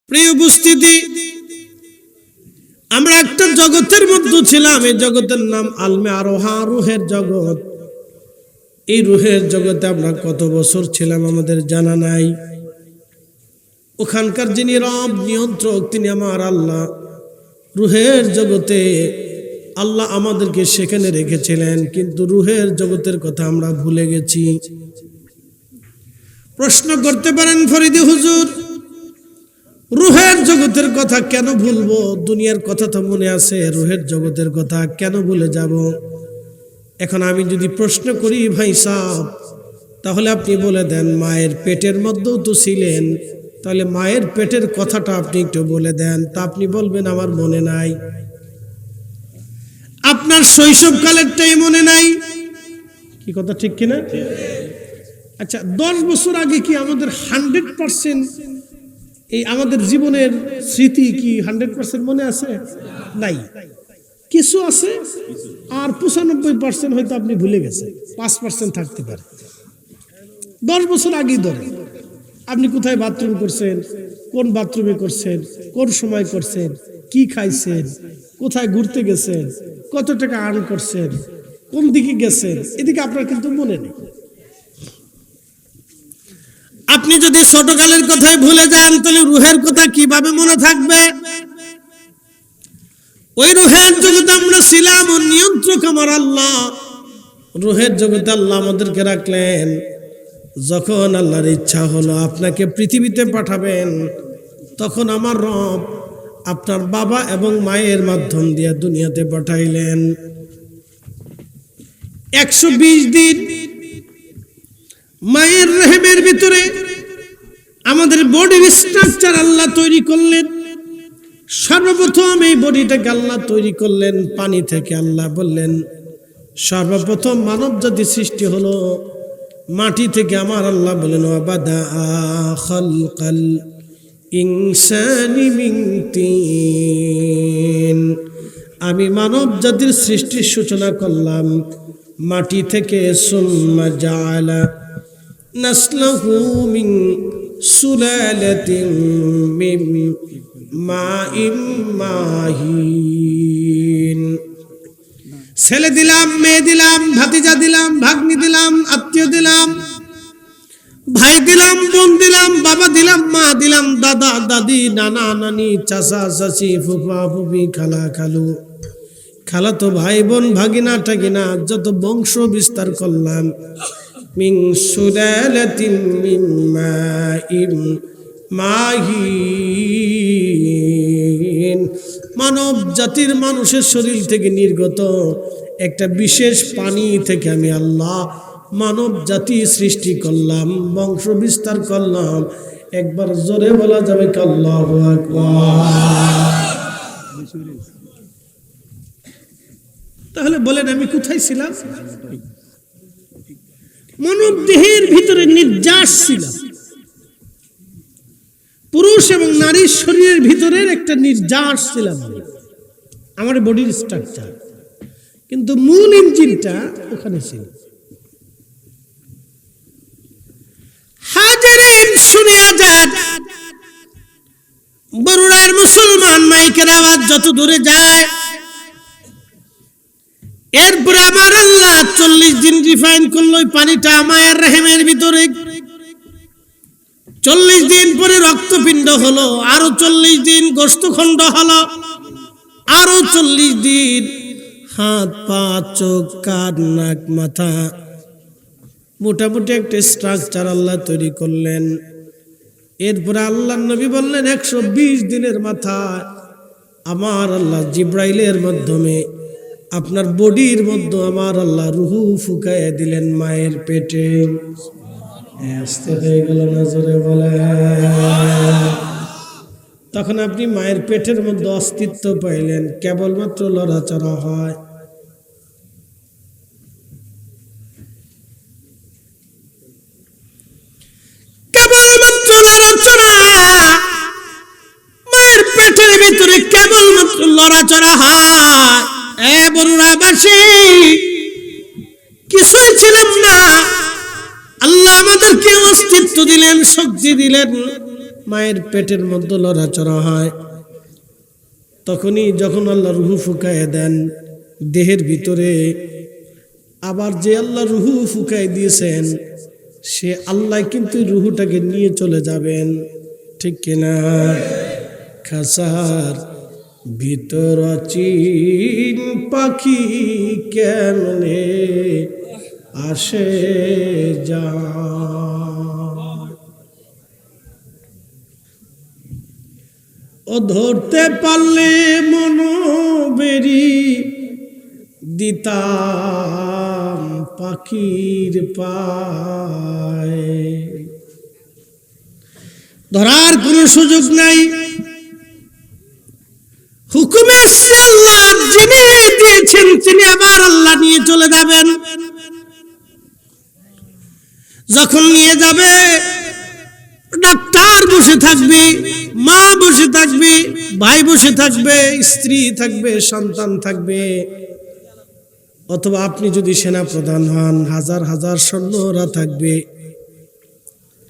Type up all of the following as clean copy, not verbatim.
প্রিয় উপস্থিতি, আমরা একটা জগতের মধ্যে ছিলাম। এই জগতের নাম আলমে আরোহা, রুহের জগৎ। এই রুহের জগতে আমরা কত বছর ছিলাম আমাদের জানা নাই। ওখানকার যিনি রব, নিয়ন্ত্রক, তিনি আমার আল্লাহ। রুহের জগতে আল্লাহ আমাদেরকে সেখানে রেখেছিলেন, কিন্তু রুহের জগতের কথা আমরা ভুলে গেছি। প্রশ্ন করতে পারেন ফরিদি হুজুর, রুহের জগতের কথা কেন ভুলবো? দুনিয়ার কথা তো মনে আছে, রুহের জগতের কথা কেন ভুলে যাব? এখন আমি যদি প্রশ্ন করি ভাই সাহেব, তাহলে আপনি বলে দেন মায়ের পেটের মধ্যেও তো ছিলেন, তাহলে মায়ের পেটের কথাটা আপনি একটু বলে দেন। তা আপনি বলবেন আমার মনে নাই। আপনার শৈশবকালেরটাই মনে নাই। কি কথা ঠিক কিনা? আচ্ছা, 10 বছর আগে কি আমাদের 100% এই আমাদের জীবনের স্মৃতি কি 100% মনে আছে? নাই, কিছু আছে, আর 95% হয়তো আপনি ভুলে গেছেন, 5% থাকতে পারে। 10 বছর আগেই ধরে আপনি কোথায় বাথরুম করছেন, কোন বাথরুমে করছেন, কোন সময় করছেন, কি খাইছেন, কোথায় ঘুরতে গেছেন, কত টাকা আর্ন করছেন, কোন দিকে গেছেন, এদিকে আপনার কিন্তু মনে নেই। আপনি যদি ছোটকালের কথাই ভুলে যান, তাহলে রুহের কথা কিভাবে মনে থাকবে? ওই রুহের জগতে আমরা ছিলাম, ও নিয়ন্ত্রক আমার আল্লাহ। রুহের জগতে আল্লাহ আমাদেরকে রাখলেন। যখন আল্লাহর ইচ্ছা হলো আপনাকে পৃথিবীতে পাঠাবেন, তখন আমার রব আপনার বাবা এবং মায়ের মাধ্যম দিয়ে দুনিয়াতে পাঠাইলেন। 120 দিন মায়ের রেহেমের ভিতরে আমাদের বডির স্ট্রাকচার আল্লাহ তৈরি করলেন। সর্বপ্রথম এই বডিটাকে আল্লাহ তৈরি করলেন পানি থেকে। আল্লাহ বললেন সর্বপ্রথম মানব জাতি সৃষ্টি হলো মাটি থেকে। আমার আল্লাহ বলেন ওয়াবাদা খালকাল ইনসানি মিন তিন, আমি মানব জাতির সৃষ্টির সূচনা করলাম মাটি থেকে। সুম্মা জাআলা নাসলাহু মিন সুলালাতিন মিন মাইন মাহিন। ছেলে দিলাম, মেয়ে দিলাম, ভাতিজা দিলাম, ভাগ্নি দিলাম, আত্মীয় দিলাম, ভাই দিলাম, বোন দিলাম, বাবা দিলাম, মা দিলাম, দাদা দাদি, নানা নানি, চাচা চাচি, ফুফা ফুফি, খালা খালু, খালাতো ভাই বোন, ভাগিনা টাগিনা, যত বংশ বিস্তার করলাম। মিন সুলালাতিন মিন মাইন মাহিন, মানব জাতির মানুষের শরীর থেকে নির্গত একটা বিশেষ পানি থেকে আমি আল্লাহ মানব জাতি সৃষ্টি করলাম, বংশ বিস্তার করলাম। একবার জোরে বলা যাবে আল্লাহু আকবার। তাহলে বলেন আমি কোথায় ছিলাম? মানব দেহের ভিতরে নির্যাস ছিলাম। পুরুষ এবং নারীর শরীরের ভিতরের একটা নির্যাস ছিলাম আমার বডির স্ট্রাকচার, কিন্তু মূল ইঞ্জিনটা ওখানে ছিল। হাজিরিন শুনে আজাদ, বরুড়ার মুসলমান মাইকের আওয়াজ যত দূরে যায়, এরপরে আমার আল্লাহ 40 দিন রিফাইন করলো ওই পানিটা মায়ের রেহেমের ভিতরে। 40 দিন পরে রক্তপিণ্ড হলো, আরো 40 দিন গোস্তখণ্ড হলো, আরো 40 দিন হাত পা চোখ কান নাক মাথা, মোটামুটি একটা স্ট্রাকচার আল্লাহ তৈরি করলেন। এরপরে আল্লাহ নবী বললেন 120 দিনের মাথায় আমার আল্লাহ জিব্রাইলের মাধ্যমে আপনার বডির মধ্যে আমার আল্লাহ রুহু ফুকায় দিলেন মায়ের পেটে। আসতে হয়ে গেল না, জোরে বলে। তখন আপনি মায়ের পেটের মধ্যে অস্তিত্ব পাইলেন, কেবলমাত্র লড়াচড়া হয়। কেবলমাত্র লড়াচড়া, মায়ের পেটের ভিতরে কেবলমাত্র লড়াচড়া হয়। বরুড়াবাসী, কিছুই ছিলাম না, আল্লাহ আমাদেরকে অস্তিত্ব দিলেন, শক্তি দিলেন, মায়ের পেটের মধ্যে লড়াচড়া হয়, তখনই যখন আল্লাহ রুহু ফুকায় দেন দেহের ভিতরে, আবার যে আল্লাহ রুহু ফুকায় দিয়েছেন সে আল্লাহ কিন্তু রুহুটাকে নিয়ে চলে যাবেন, ঠিক কিনা? খাসার ভিতর চিন পাখি কেমনে আসে যায়, ও ধরতে পারলে মনোবেরি দিতাম পাখির পায়। ধরার কোনো সুযোগ নাই, হুকুমে আল্লাহ যিনি দিয়েছেন তিনি আবার আল্লাহ নিয়ে চলে যাবেন। যখন নিয়ে যাবে ডাক্তার বসে থাকবে, মা বসে থাকবে, ভাই বসে থাকবে, স্ত্রী থাকবে, সন্তান থাকবে, অথবা আপনি যদি সেনা প্রধান হন হাজার হাজার সৈন্যরা থাকবে।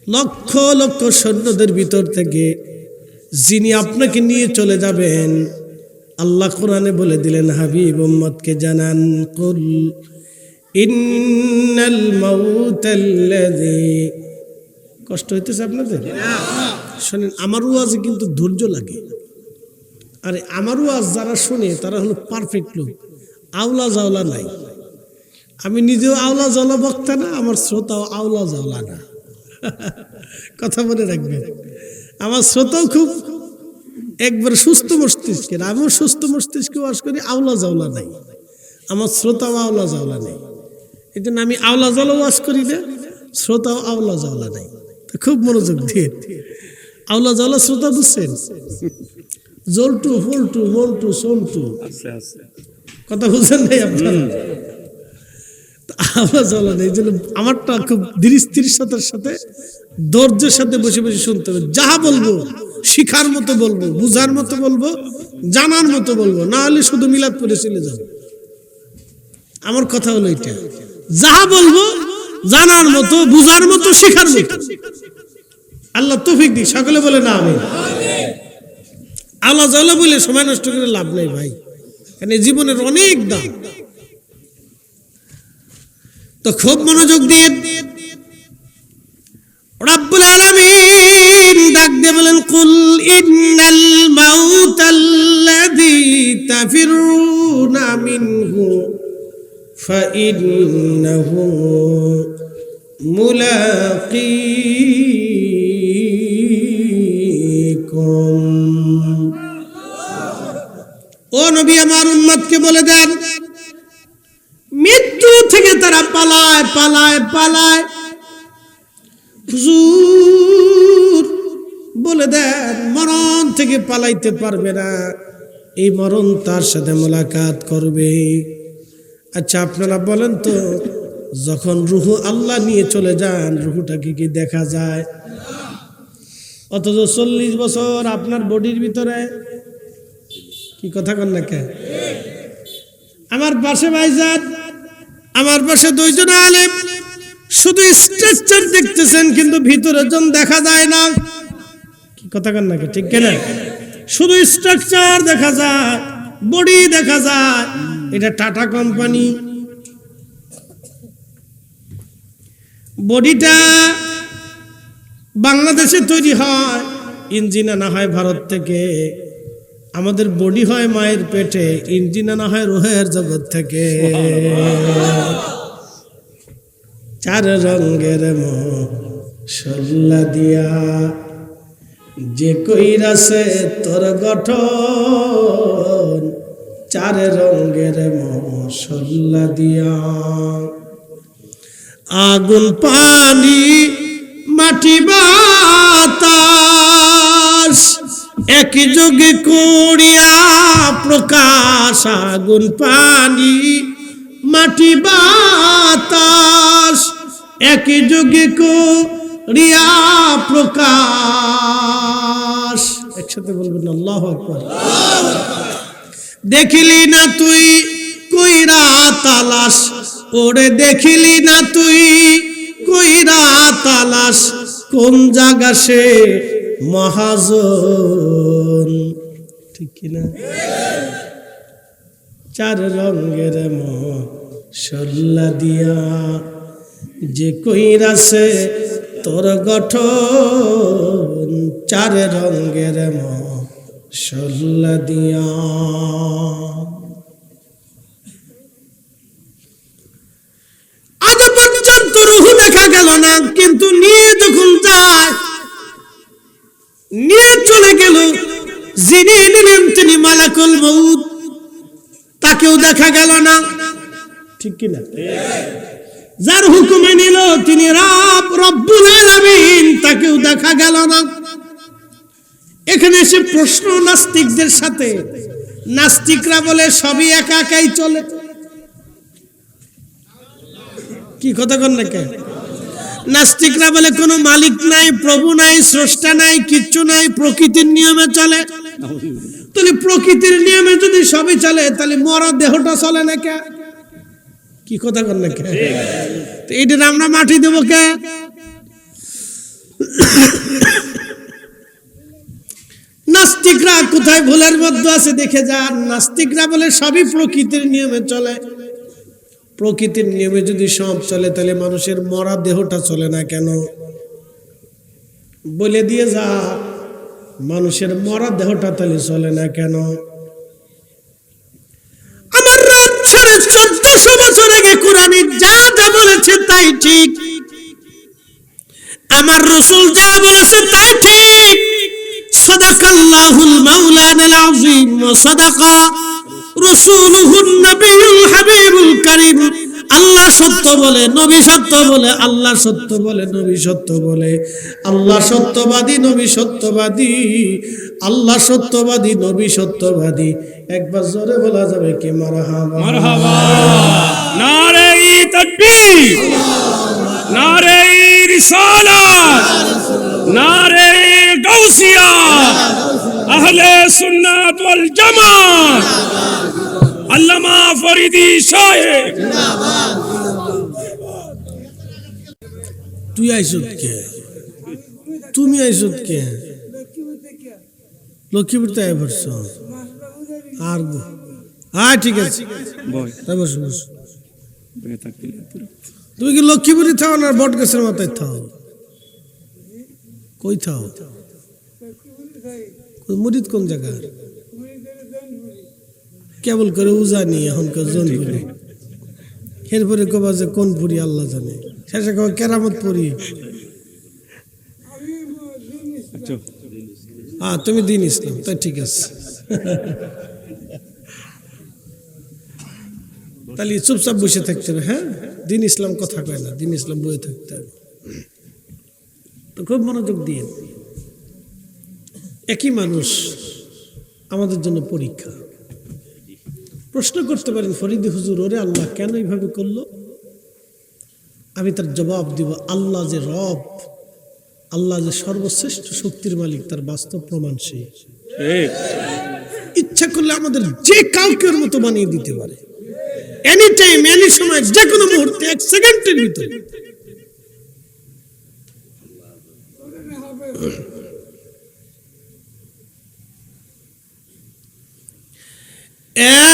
লক্ষ লক্ষ সৈন্যদের ভিতর থেকে যিনি আপনাকে নিয়ে চলে যাবেন, আল্লাহ কোরআনে বলে দিলেন হাবিব উম্মতকে জানান, কুল ইন্নাল মাউতাল্লাযী। কষ্ট হইতেছে আপনাদের? শোনেন, আমার ওয়াজে কিন্তু ধৈর্য লাগে। আরে আমার ওয়াজ যারা শুনে তারা হলো পারফেক্ট লোক, আওলা জাওলা নাই। আমি নিজেও আওলা জাওলা বক্তা না, আমার শ্রোতাও আওলা জাওলা না। কথা মনে রাখবেন, আমার শ্রোতাও খুব একবার সুস্থ মস্তিষ্কের, আমিও সুস্থ মস্তিষ্কে ওয়াজ করি, আওলা জাওলা নাই। আমার শ্রোতাও আওলা জাওলা নেই, এই জন্য আমি আওলা জাওলা ওয়াজ করি না, শ্রোতাও আওলা জাওলা নাই। খুব মনোযোগ দিয়ে, আওলা জাওলা শ্রোতা বুঝছেন? জলটু ফলটু মন্টু সন্টু, কথা বুঝছেন নাই আপনারা? আওলা জাওলা নেই, এই জন্য আমারটা খুব ধীর স্থিরতার সাথে ধৈর্যের সাথে বসে বসে শুনতে হবে। যাহা বলবো শিখার মতো বলবো, বুঝার মতো বলবো, জানার মতো বলবো, না হলে শুধু মিলাদ পড়ে চলে যাবো। আমার কথা হলো এটা, যাহা বলবো জানার মতো, বুঝার মতো, শিখার মতো। আল্লাহ তৌফিক দিক, সকলে বলে না আমি। আল্লাহ জাল্লাহ বলে সময় নষ্ট করে লাভ নেই ভাই, কারণ জীবনের অনেক দাম। তো খুব মনোযোগ দিয়ে রব্বুল আলামিন ডাক দিয়ে বলেন, কুল ইন্নাল মাউতাল্লাযী তাফিরুনা মিনহু ফাইন্নাহু মুলাকীকুম। ও নবী, আমার উম্মতকে বলে দেন, মৃত্যু থেকে তারা পালায় পালায় পালায়। হুজুর বলে দেন, মরণ থেকে পালাইতে পারবে না, এই মরণ তার সাথে মোলাকাত করবে। আচ্ছা আপনারা বলেন তো, যখন রুহু আল্লাহ নিয়ে চলে যান, রুহুটাকে কি দেখা যায়? অথচ 40 বছর আপনার বডির ভিতরে, কি কথা কন না কে? আমার পাশে ভাইজান, আমার পাশে দুইজন আলেম, শুধু স্ট্রাকচার দেখতেছেন কিন্তু ভিতরে জন দেখা যায় না। কি কথা কন না কে? ঠিক কিনা? শুধু স্ট্রাকচার দেখা যায়, বডি দেখা যায়। এটা টাটা কোম্পানি, বডিটা বাংলাদেশে তৈরি হয়, ইঞ্জিন আনা হয় ভারত থেকে। আমাদের বডি হয় মায়ের পেটে, ইঞ্জিন আনা হয় রুহের জগৎ থেকে। 4 রঙের মশলা দিয়া যে কইরাছে তোর গঠন, 4 রঙের মশলা দিয়া। আগুন পানি মাটি বাতাস একই যোগে করিয়া প্রকাশ। আগুন পানি মাটি বাতাস একই যোগে করিয়া প্রকাশ। একসাথে বলবেন আল্লাহু আকবার। দেখিলি না তুই কইরা তালাশ, ওরে দেখিলি না তুই কইরা তালাশ, কোন জায়গা সে মহাজন, ঠিক কিনা? চার রঙের মশলা দিয়া যে কইরাছে তোর গঠন, চার রঙের মশলা দিয়া। আজ পর্যন্ত রূহ দেখা গেল না, কিন্তু নিয়ে যখন যায়, নিয়ে চলে গেল, যিনি নিলেন তিনি মালাকুল মউত, তাকেও দেখা গেল না, ঠিক কিনা? যার হুকুমে নিল তিনি রব্বুল আলামিন, তাকেও দেখা গেল না। এখানে এসে প্রশ্ন নাস্তিকদের সাথে, নাস্তিকরা বলে সবই একা একাই চলে। কি কথা কন না কে? নাস্তিকরা বলে কোনো মালিক নাই, প্রভু নাই, স্রষ্টা নাই, কিচ্ছু নাই, প্রকৃতির নিয়মে চলে। তাহলে প্রকৃতির নিয়মে যদি সবই চলে, তাহলে মরা দেহটা চলে না কে? কি কথা কন না কে? তো এইটার আমরা মাটি দেব কে? নাস্তিকরা কোথায় ভুলের মধ্যে আছে দেখে যান। নাস্তিকরা বলে সবই প্রকৃতির নিয়মে চলে। প্রকৃতির নিয়মে যদি সব চলে, তাহলে মানুষের মরা দেহটা চলে না কেন? বলে দিয়ে যা, মানুষের মরা দেহটা তাহলে চলে না কেন? আমার রব 1450 বছর আগে কোরআনে যা যা বলেছে তাই ঠিক, আমার রাসূল যা বলেছে তাই ঠিক। সাদাকাল্লাহুল মাওলানাল আযীম ওয়া সাদাকা রাসূলুহুন নবিয়ুল হাবিবুল কারীম। আল্লাহ সত্য বলে, নবী সত্য বলে, আল্লাহ সত্য বলে, নবী সত্য বলে। আল্লাহ সত্যবাদী, নবী সত্যবাদী, আল্লাহ সত্যবাদী, নবী সত্যবাদী। একবার জোরে বলা যাবে কি মারহাবা? মারহাবা। নারে তাকবীর, নারে রিসালাত, নারে গাউসিয়া, আহলে সুন্নাত ওয়াল জামাত, আল্লামা ফরিদি সাহেব। তুই আইসুত কে? তুমি আইসুত কে? লক্ষ্মীপুর তাই বলছ? আর হ্যাঁ ঠিক আছে, তাই বসো বসো। তুমি কি লক্ষ্মীপুরে থাও না বট গাছের মাথায় থাও? কই থাও? মুরিদ কোন জায়গা? কেবল করে উজানি, এখনকার জনপুরি। এরপরে কবা যে কোন পুরি আল্লাহ জানে, শেষে কবা কেরামত পুরি। তুমি দিন ইসলাম, তাই ঠিক আছে। তাহলে চুপচাপ বসে থাকতে হবে। হ্যাঁ, দিন ইসলাম কথা কয় না, দিন ইসলাম বসে থাকতে হবে। তো খুব মনোযোগ দিয়ে, একই মানুষ আমাদের জন্য পরীক্ষা। প্রশ্ন করতে পারেন ফরিদি হুজুর, ওরে আল্লাহ কেন এইভাবে করলো? আমি তার জবাব দিব, আল্লাহ যে রব, আল্লাহ যে সর্বশ্রেষ্ঠ শক্তির মালিক, তার বাস্তব প্রমাণ সেই। ইচ্ছা করলে আমাদের যে কাউকে ওর মতো বানিয়ে দিতে পারে, এনি টাইম, এনি সময়, যে কোনো মুহূর্তে, এক সেকেন্ডের ভিতরে।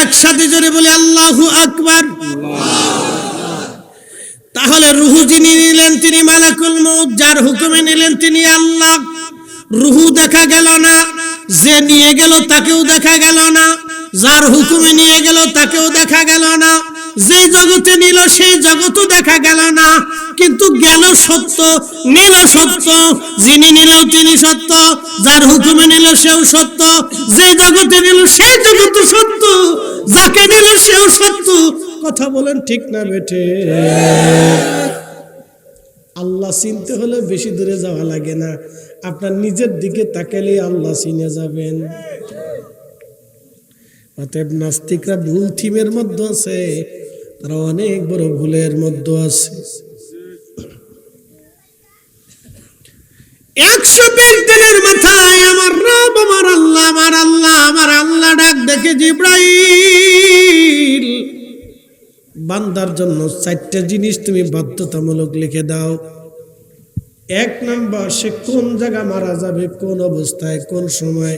একসাথে জোরে বলে আল্লাহু আকবার। তাহলে রুহু যিনি নিলেন তিনি মালাকুল মউত, যার হুকুমে নিলেন তিনি আল্লাহ। রুহু দেখা গেল না, যে নিয়ে গেল তাকেও দেখা গেল না, যার হুকুমে নিয়ে গেল তাকেও দেখা গেল না, যে জগতে নিল সেই জগতও দেখা গেল না। কিন্তু গেল সত্য, নিল সত্য, যিনি নিলেও তিনি সত্য, যার হুকুমে নিল সেও সত্য, যে জগতে নিল সেই জগৎ সত্য, যাকে নিল সেও সত্য। কথা বলেন ঠিক না বেঠে? আল্লাহ চিনতে হলে বেশি দূরে যাওয়া লাগে না, আপনার নিজের দিকে তাকালে আল্লাহ চিনে যাবেন। অতএব নাস্তিকরা ভুল থিমের মধ্যে আছে, তারা অনেক বড় ভুলের মধ্যে আছে। 120 দিনের মাথায় আমার রব, আমার আল্লাহ, আমার আল্লাহ, আমার আল্লাহ ডাক দেখে জিব্রাইল, বান্দার জন্য 4টা জিনিস তুমি বাধ্যতামূলক লিখে দাও। এক নাম্বার, সে কোন জায়গা মারা যাবে, কোন অবস্থায়, কোন সময়,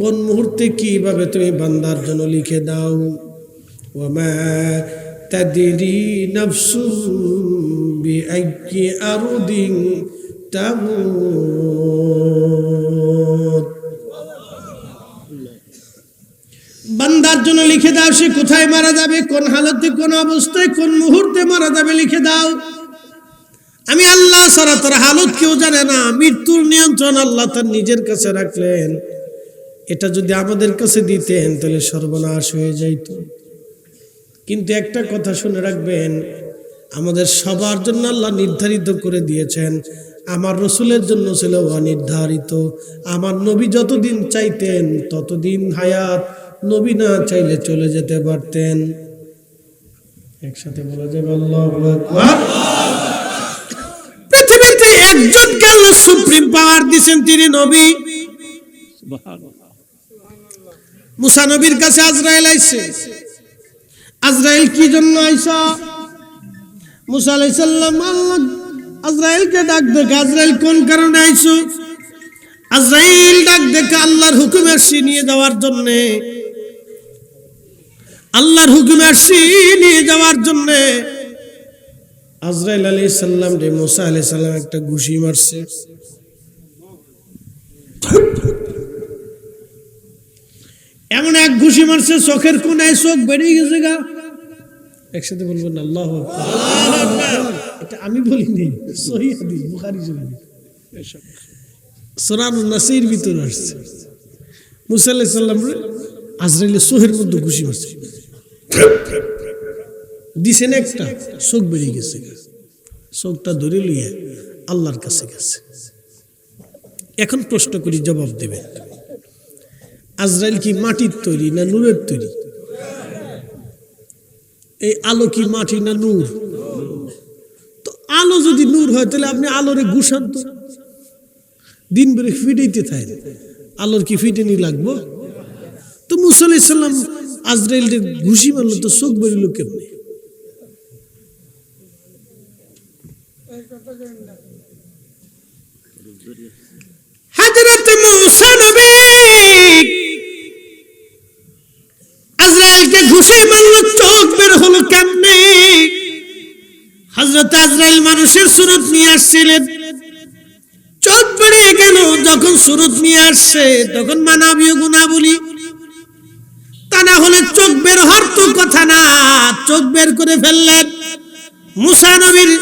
কোন মুহূর্তে, কিভাবে তুমি বান্দার জন্য লিখে দাও। ওয়ামা তাদরি নাফসুম বিআইয়ি আরদিন তামুত। বান্দার জন্য লিখে দাও সে কোথায় মারা যাবে, কোন হালতে, কোন অবস্থায়, কোন মুহূর্তে মারা যাবে লিখে দাও। আমি আল্লাহ ছাড়া তার হালত কেউ জানে না। মৃত্যুর নিয়ন্ত্রণ আল্লাহ তার নিজের কাছে রাখলেন। এটা যদি আমাদের কাছে দিতেন তাহলে সর্বনাশ হয়ে যাইত। কিন্তু একটা কথা শুনে রাখবেন, আমাদের সবার জন্য আল্লাহ নির্ধারিত করে দিয়েছেন। আমার রসুলের জন্য ছিল অনির্ধারিত। আমার নবী যতদিন চাইতেন ততদিন হায়াত, নবী না চাইলে চলে যেতে পারতেন। একসাথে বলা যাবে আল্লাহু আকবার। পৃথিবীতে একজনকে আল্লাহ সুপ্রিম পাওয়ার দিয়েছেন, তিনি নবী। মুসা নবীর কাছে আজরাইল আইছে। আজরাইল কি জন্য আইসা? মুসা আলাইহিস সালাম আল্লাহ আজরাইলকে ডাক দেখে, আজরাইল কোন কারণে আইছো? আজরাইল ডাক দেখে আল্লাহর হুকুমে আসছি নিয়ে যাওয়ার জন্য, আল্লাহর হুকুমে আসছি নিয়ে যাওয়ার জন্য। আজরাইল আলাইহিস সালাম রে মুসা আলাইহিস সালাম একটা ঘুষি মারছে। এমন এক ঘুষি মারছে চোখের কোনায় চোখ বেরিয়ে গেছে গা। একসাথে বলবেন আল্লাহু আকবার। এটা আমি বলিনি, সহিহ হাদিস, বুখারী শরীফ, সূরা নাসির ভিতর আসছে। মুসা আলাইহিস সালাম রে আজরাইলের চোখের মধ্যে ঘুষি মারছে, দিছেন একটা, চোখ বেরিয়ে গেছে। চোখটা ধরে লিয়ে আল্লাহর কাছে গেছে। এখন প্রশ্ন করি, জবাব দেবে। আজরাইল কি মাটির তৈরি না নূরের তৈরি? এই আলো কি মাটি না নূর? তো আলো যদি নূর হয় তাহলে আপনি আলোরে ঘুষান তো, দিন বেড়ে ফিটাইতে থাকে, আলোর কি ফিটেনি লাগবো? তো মুসা আলাইহিস সালাম আজরাইলের ঘুষি মারলো, তো চোখ বেরিল কেমনে? হযরত মুসা নবী আজরাইলকে ঘুষি মারলো, চোখ বের হলো কেমনে? হযরত আজরাইল মানুষের সুরত নিয়ে আসছিলেন, চোখ বেরিয়ে গেল। যখন সুরত নিয়ে আসছে তখন মানবীয় গুণাবলী, তা না হলে চোখ বের হওয়ার তো কথা না, চোখ বের করে ফেললেন। মুসা নবীর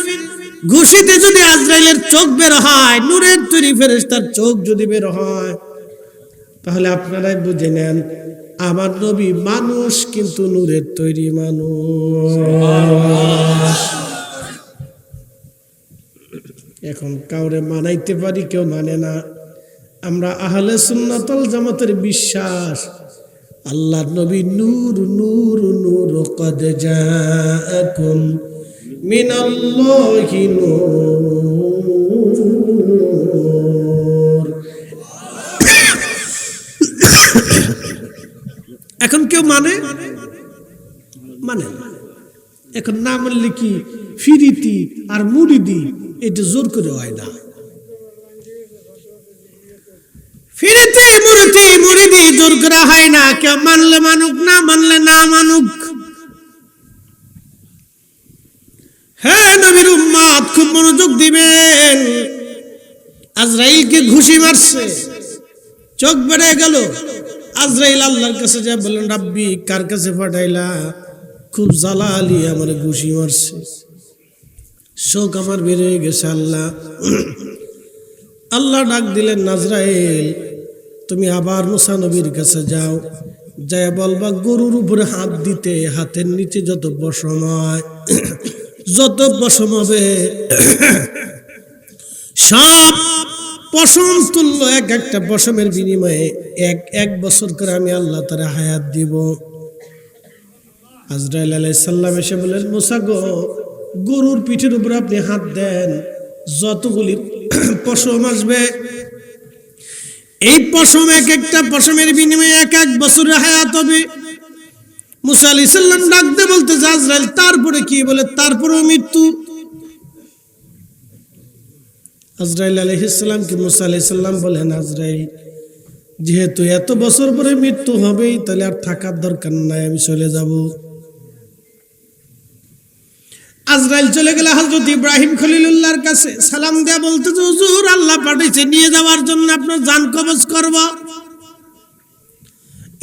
ঘুষিতে যদি আজরাইলের চোখ বের হয়, নূরের তৈরি ফেরেশতার চোখ যদি বের হয়, তাহলে আপনারাই বুঝে নেন আমার নবী মানুষ, কিন্তু নূরের তৈরি মানুষ। এখন কাউরে মানাইতে পারি, কেউ মানে না। আমরা আহলে সুন্নাত ওয়াল জামাতের বিশ্বাস, আল্লাহর নবী নূর নূর নূর কদ জাআকুম মিনাল্লাহি নূর। এখন কেউ মানে না। এখন না মানলে কি ফিরিতি আর মুরিদি, এটা জোর করে হয় না। ফিরিতি মুরিদি জোর করা হয় না। কেউ মানলে মানুক, না মানলে না মানুক। হ্যাঁ নবীর উম্মত, খুব মনোযোগ দিবেন। আজরাইলকে ঘুষি মারছে, চোখ বেড়ে গেল। আজরাইল আল্লাহর কাছে যা বললেন, রাব্বি কার কাছে পাঠাইলা? খুব জালালি আমার ঘুষি মারছে, চোখ আমার বেড়ে গেছে। আল্লাহ ডাক দিলেন, আজরাইল তুমি আবার মুসা নবীর কাছে যাও, যায় বলবা গরুর উপরে হাত দিতে, হাতের নিচে যত পশম হয়, যত পশম হবে সব পশম তুল্য, এক একটা পশমের বিনিময়ে এক বছর করে আমি আল্লাহ তাআলা হায়াত দিব। আজরাইল আলাইহিস সালাম এসে বলেন, মুসা গো, গরুর পিঠের উপরে আপনি হাত দেন, যতগুলি পশম আসবে, এই পশম এক একটা পশমের বিনিময়ে এক বছরের হায়াত হবে। মুসা আলাইহিস সালাম ডাক দিয়ে বলতে, আজরাইল তারপরে কি? বলে তারপরেও মৃত্যু। আজরাইল আলাইহিস সালাম কি মুসা আলাইহিস সালাম বলেন, আজরাইল যেহেতু এত বছর পরে মৃত্যু হবেই, তাহলে আর থাকার দরকার নাই, আমি চলে যাব। আজরাইল চলে গেলে হযরত ইব্রাহিম খলিলুল্লাহর কাছে সালাম দেয়া বলতে, হুজুর আল্লাহ পাঠাইছে নিয়ে যাওয়ার জন্য, আপনার জান কবজ করব।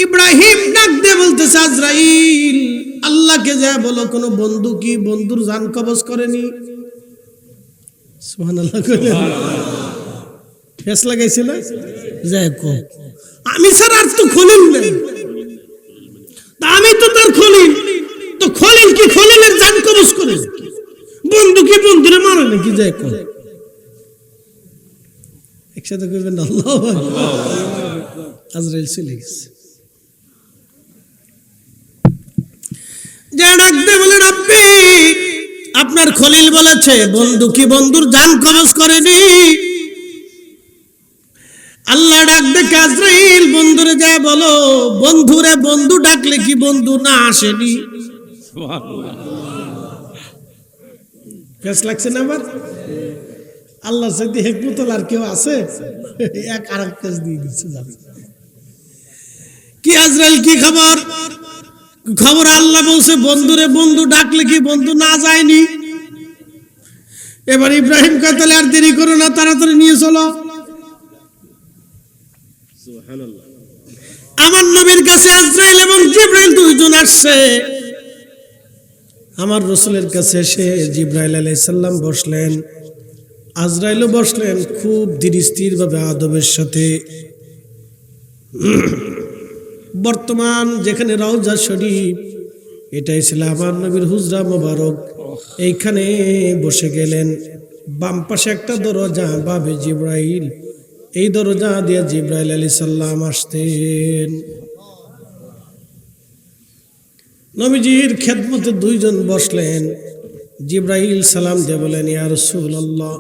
ইব্রাহিম ডাক দিয়ে বলতেছে, আজরাইল আল্লাহকে যা বলো, কোন বন্ধু কি বন্ধুর জান কবজ করেনি? সুবহানাল্লাহ। ফেস লাগাইছিল, যাই কো আমি স্যার আর তো খলিল নেই, আমি তো তার খলিল, তো খলিল কি খলিলের জান কবজ করে? বন্ধু কি বন্ধুরে মারে নাকি? যাই কো একসাথে কইবেন আল্লাহু আকবার। আজরাইল চলে গেছে। বলেন, আপনি আপনার খলিল বলেছে বন্ধু কি বন্ধুর জান কবজ করেনি? আল্লাহ ডাক দেখে, আজরাইল বন্ধুরে যা বলো, বন্ধুরে বন্ধু ডাকলে কি বন্ধু না আসেনি? ফেস লাগছে না আবার? আল্লাহ সাথে হেকমতুল আর কেউ আছে? এক আর এক কাজ দিয়ে দিচ্ছে। কি আজরাইল কি খবর? খবর আল্লাহ বলছে বন্ধুরে বন্ধু ডাকলে কি বন্ধু না যায়নি? এবার ইব্রাহিম কয়, তাহলে আর দেরি করো না, তাড়াতাড়ি নিয়ে চলো। আমার নবীর কাছে আজরাইল এবং জিবরাইল দুইজন আসছে। আমার রাসূলের কাছে এসে জিবরাইল আলাইহিস সালাম বসলেন, আজরাইলও বসলেন, খুব ধীর স্থির ভাবে আদবের সাথে। বর্তমান যেখানে রওজা শরীফ, এটাই ছিল আমার নবীর হুজরা মোবারক, এইখানে বসে গেলেন। বাম পাশে একটা দরজা, বাবে জিবরাইল, এই দরজা দিয়ে জিবরাইল আলাইহিস সালাম আসতেন। নবীজির খেদমতে দুইজন বসলেন। জিবরাইল সালাম দিয়ে বলেন, ইয়া রাসূলুল্লাহ,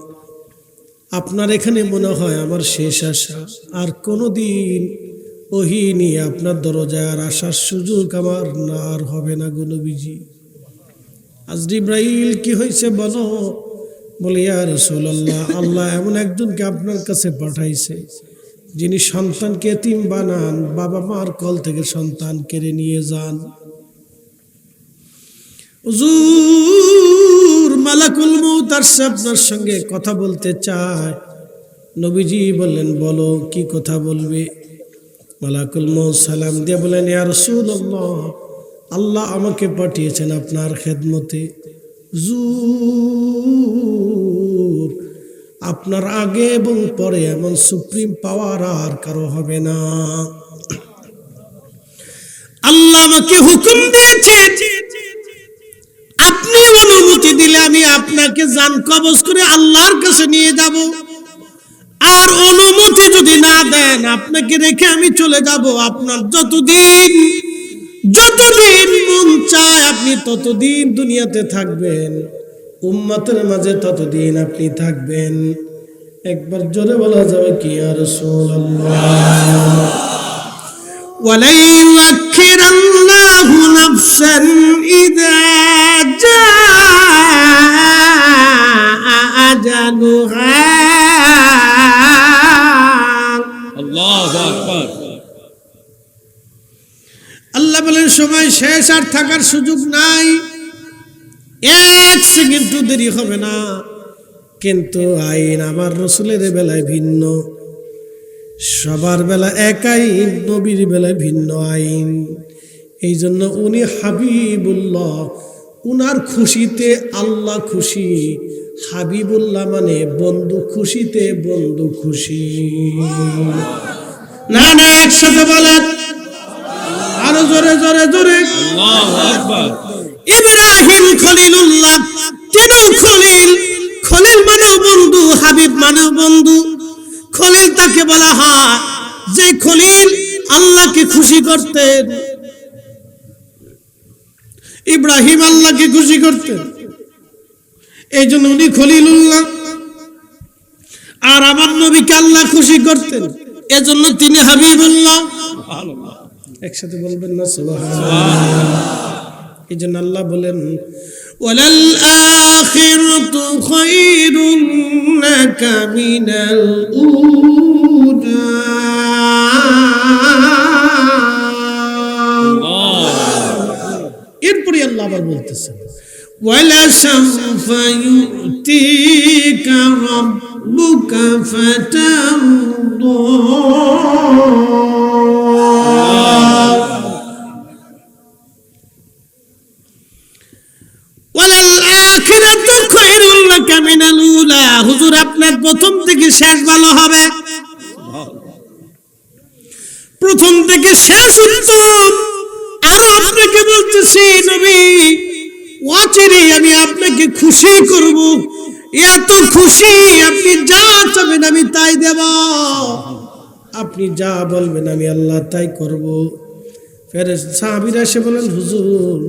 আপনার এখানে মনে হয় আমার শেষ আশা, আর কোনোদিন ওহী নিয়ে আপনার দরজায় আর আসার সুযোগ আমার না আর হবে না গো নবীজি। আজ জিবরাইল কি হয়েছে বলো? বলে, ইয়া রাসূলুল্লাহ, আল্লাহ এমন একজনকে আপনার কাছে পাঠাইছে যিনি সন্তানকে এতিম বানান, বাবা মার কোল থেকে সন্তান কেড়ে নিয়ে যান। হুজুর মালাকুল মউত আসছে, আপনার সঙ্গে কথা বলতে চায়। নবীজি বললেন, বলো কি কথা বলবে? মালাকুল মউত সালাম দিয়ে বলেন, ইয়া রাসূলুল্লাহ, আল্লাহ আমাকে পাঠিয়েছেন আপনার খেদমতে। হুজুর আপনার আগে এবং পরে এমন সুপ্রিম পাওয়ার আর কারো হবে না। আল্লাহ আমাকে হুকুম দিয়েছেন, আপনি অনুমতি দিলে আমি আপনাকে জান কবজ করে আল্লাহর কাছে নিয়ে যাব। আর অনুমতি যদি না দেন, আপনাকে রেখে আমি চলে যাব। আপনার যতদিন মন চায় আপনি ততদিন দুনিয়াতে থাকবেন, উম্মতের মাঝে ততদিন আপনি থাকবেন। একবার জোরে বলা যাবে কি, ইয়া রাসূলুল্লাহ। ওয়ালা ইউআখিরাল্লাহু নাফসান ইযা জাআ আজালুহা। আল্লাহু আকবার। আল্লাহ বলেন, সময় শেষ, আর থাকার সুযোগ নাই, এক সেকেন্ড দেরি হবে না। কিন্তু আইন আমার রাসূলের বেলায় ভিন্ন, সবার বেলা এক আইন, নবীর বেলায় ভিন্ন আইন। এই জন্য উনি হাবিবুল্লাহ, উনার খুশিতে আল্লাহ খুশি। হাবিবুল্লাহ মানে বন্ধু, খুশিতে বন্ধু খুশি। না না, একসাথে বলেন, আরো জোরে জোরে জোরে। আল্লাহু আকবার। ইব্রাহিম খলিলুল্লাহ, তিনিও খলিল। খলিল মানেও বন্ধু, হাবিব মানেও বন্ধু। খলিল তাকে বলা হয় যে খলিল আল্লাহকে খুশি করতেন। ইব্রাহিম আল্লাহকে খুশি করতেন, এই জন্য উনি খলিলুল্লাহ। আর আমার নবীকে আল্লাহ খুশি করতেন, এজন্য তিনি হাবিবুল্লাহ। একসাথে বলবেন না সুবহানাল্লাহ। এই জন্য আল্লাহ বলেন, وللآخرة خير لك من الأولى এরপরে আল্লাহ আবার বলতেছেন ولسوف يؤتيك ربك فترضى وللآخرة خير لك من الأولى হুজুর আপনার প্রথম থেকে শেষ ভালো হবে প্রথম থেকে শেষ উত্তম আর আপনাকে বলতেছি নবী ওয়াচিরি আমি আপনাকে খুশি করব এত খুশি আপনি যা চাবেন আমি তাই দেব আপনি যা বলবেন আমি আল্লাহ তাই করব ফেরেশতা সাহাবীরা এসে বলেন হুজুর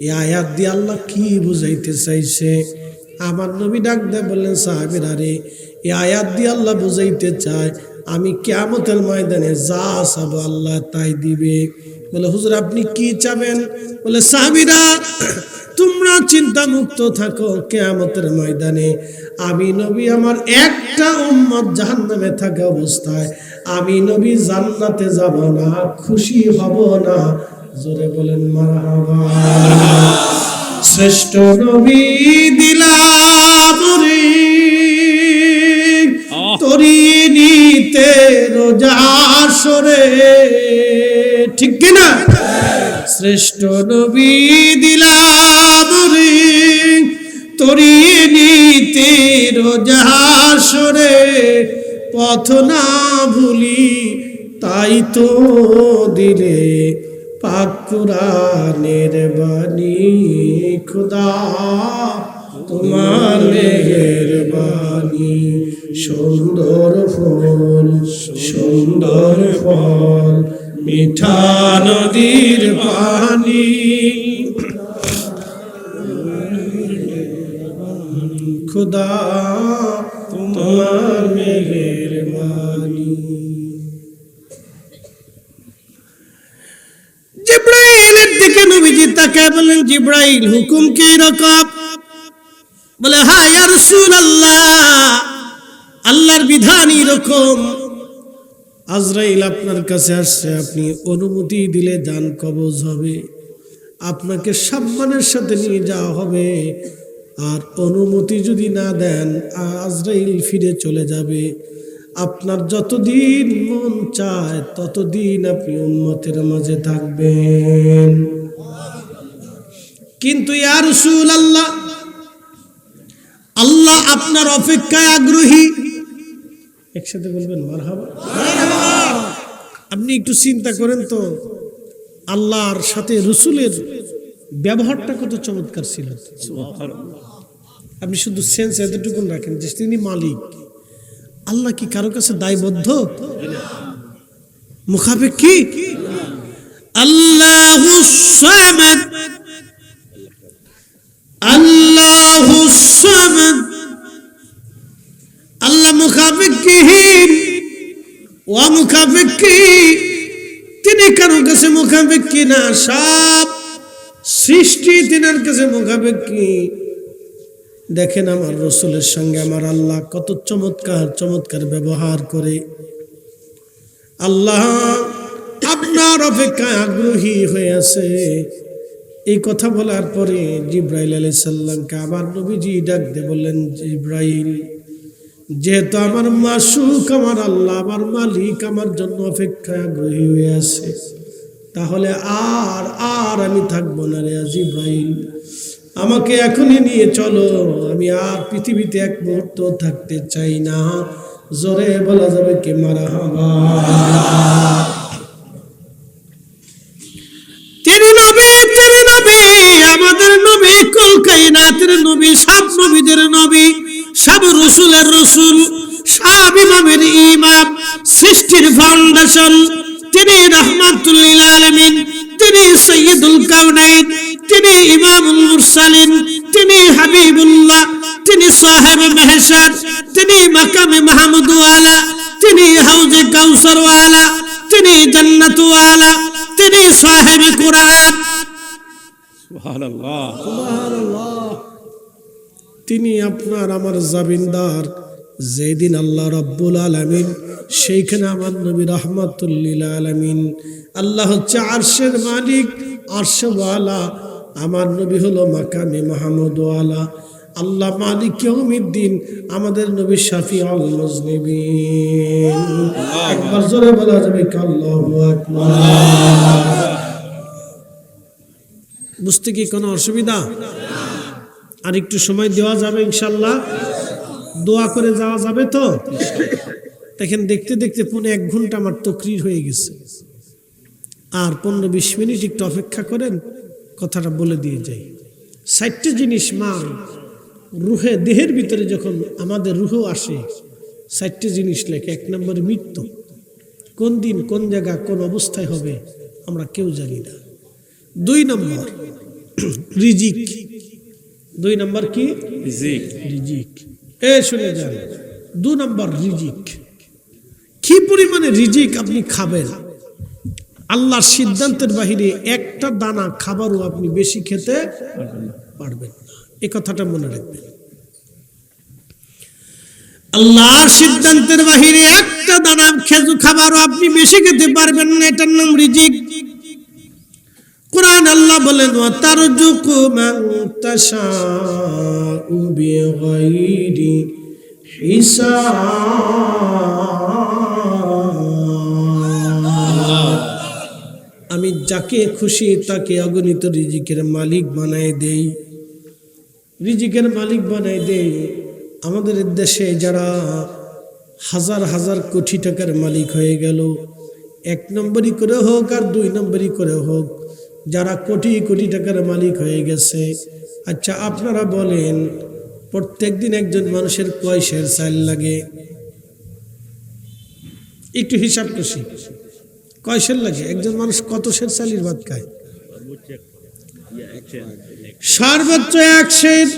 এই আয়াত দিয়ে আল্লাহ কি বুঝাইতে চাইছে আমার নবী ডাক দিয়ে বললেন সাহাবীরা রে এই আয়াত দিয়ে আল্লাহ বুঝাইতে চায় আমি কিয়ামতের ময়দানে যা চাবো আল্লাহ তাই দিবে বলে হুজুর আপনি কি চাবেন বলে সাহাবীরা তোমরা চিন্তা মুক্ত থাকো কিয়ামতের ময়দানে আমি নবী আমার একটা উম্মত জাহান্নামে থাকা অবস্থায় আমি নবী জান্নাতে যাব না খুশি হব না জোরে বলেন মারহাবা শ্রেষ্ঠ নবী দিলাম রে তোরি নিতে রোজা সরে ঠিক কি না শ্রেষ্ঠ নবী দিলাম রে তোরি নিতে রোজা সরে পথ না ভুলি তাই তো দিলে পাক কুরআনের বাণী খোদা তোমার মেহেরবানি সুন্দর ফল মিঠা নদীর পানি খোদা তোমার মেহেরবানি জিবরাইলের দিকে নবীজি তাকায় বলেন জিবরাইল হুকুম কি রকম বলে হ্যাঁ ইয়া রাসূলুল্লাহ আল্লাহর বিধান এরকম আজরাইল আপনার কাছে আসছে আপনি অনুমতি দিলে দান কবজ হবে আপনাকে সম্মানের সাথে নিয়ে যাওয়া হবে আর অনুমতি যদি না দেন আজরাইল ফিরে চলে যাবে আপনার যতদিন মন চায় ততদিন আপনি উম্মতের মাঝে থাকবেন কিন্তু ইয়া রাসূলুল্লাহ আল্লাহ আপনার অপেক্ষায় আগ্রহী একসাথে বলবেন মারহাবা আপনি একটু চিন্তা করেন তো আল্লাহর সাথে রাসূলের ব্যবহারটা কত চমৎকার ছিল আপনি শুধু সেন্স এতটুকু রাখেন যে তিনি মালিক আল্লাহ কি কারো কাছে দায়বদ্ধ মুখাফিক কি আল্লাহুস সামাদ আল্লাহুস সামাদ আল্লাহ মুখাফিকহীন ওয়া মুখাফিকি তিনি কারো কাছে মুখাফিকি না সব সৃষ্টি তিনার কাছে মুখাফিকি দেখেন আমার রাসূলের সঙ্গে আমার আল্লাহ কত চমৎকার চমৎকার ব্যবহার করে আল্লাহ আপনার অপেক্ষায় আগ্রহী হয়ে আছে এই কথা বলার পরে জিবরাইল আলাইহিস সালামকে আবার নবীজি ডাক দিয়ে বললেন জিবরাইল যেহেতু আমার মাসুক আমার আল্লাহ আমার মালিক আমার জন্য অপেক্ষায় আগ্রহী হয়ে আছে তাহলে আর আমি থাকবো না রে জিবরাইল আমাকে এখনই নিয়ে চলো আমি আর পৃথিবীতে এক মুহূর্ত থাকতে চাই না জোরে বলা যাবে কি মারহাবা তিনি নবী আমাদের নবী কুল কায়নাতের নবী সব নবীদের নবী সব রাসূলের রাসূল সব ইমামের ইমাম সৃষ্টির ফাউন্ডেশন তিনি রাহমাতুল লিল আলামিন তিনি সাইয়্যিদুল কাউনাইন তিনি ইমামুল মুরসালিন তিনি হাবিবুল্লাহ তিনি সাহেব মেহশার তিনি মাকামে মাহমুদ ওয়ালা তিনি হাউজে কাউসার ওয়ালা তিনি জান্নাত ওয়ালা তিনি সাহেব কুরআন সুবহানাল্লাহ। সুবহানাল্লাহ। তিনি আপনার আমার জামিনদার। যেদিন আল্লাহ রাব্বুল আলামিন, সেইখানে আমার নবী রাহমাতুল লিল আলামিন। আল্লাহ হচ্ছে আরশের মালিক, আরশওয়ালা। আমার নবী হলো মাকামে মাহমুদ ওয়ালা। আল্লাহ মালিক ইয়াউমিদ্দিন, আমাদের নবী শাফিউল মুজনিবিন। একবার জোরে বলা যাবে কি আল্লাহু আকবার? বুঝতে কি কোনো অসুবিধা? আর একটু সময় দেওয়া যাবে ইনশাল্লাহ? দোয়া করে যাওয়া যাবে তো? দেখেন, দেখতে দেখতে পুরো 1 ঘন্টা আমার তকরির হয়ে গেছে। আর 15-20 মিনিট একটু অপেক্ষা করেন, কথাটা বলে দিয়ে যাই। 4টে জিনিস মা রুহে, দেহের ভিতরে যখন আমাদের রুহ আসে, 4টে জিনিস লেখে। 1 নম্বর মৃত্যু। কোন দিন, কোন জায়গা, কোন অবস্থায় হবে আমরা কেউ জানি না। 2 নম্বর রিজিক। 2 নম্বর কি? রিজিক। রিজিক। শুনে যান, 2 নম্বর রিজিক। কি পরিমাণে রিজিক আপনি খাবেন, আল্লাহর সিদ্ধান্তের বাহিরে একটা দানা খাবারও আপনি বেশি খেতে পারবেন না। এই কথাটা মনে রাখবেন। আল্লাহর সিদ্ধান্তের বাহিরে একটা দানা খেজুর খাবারও আপনি বেশি খেতে পারবেন না। এটার নাম রিজিক। কুরআন আল্লাহ বলেন, ওয়া তারজুকু মান তাশাউ বিগাইরি হিসাব। আমি যাকে খুশি তাকে অগণিত রিজিকের মালিক বানায় দেই। রিজিকের মালিক বানায় দেই। আমাদের দেশে যারা হাজার হাজার কোটি টাকার মালিক হয়ে গেল, 1 নম্বরই করে হোক আর 2 নম্বরই করে হোক, যারা কোটি কোটি টাকার মালিক হয়ে গেছে, আচ্ছা আপনারা বলেন, প্রত্যেকদিন একজন মানুষের কয় সের চাল লাগে? একটু হিসাব করছি, কয় সের লাগে? একজন মানুষ কত সের চালের ভাত খায়? সর্বোচ্চ 1 সের।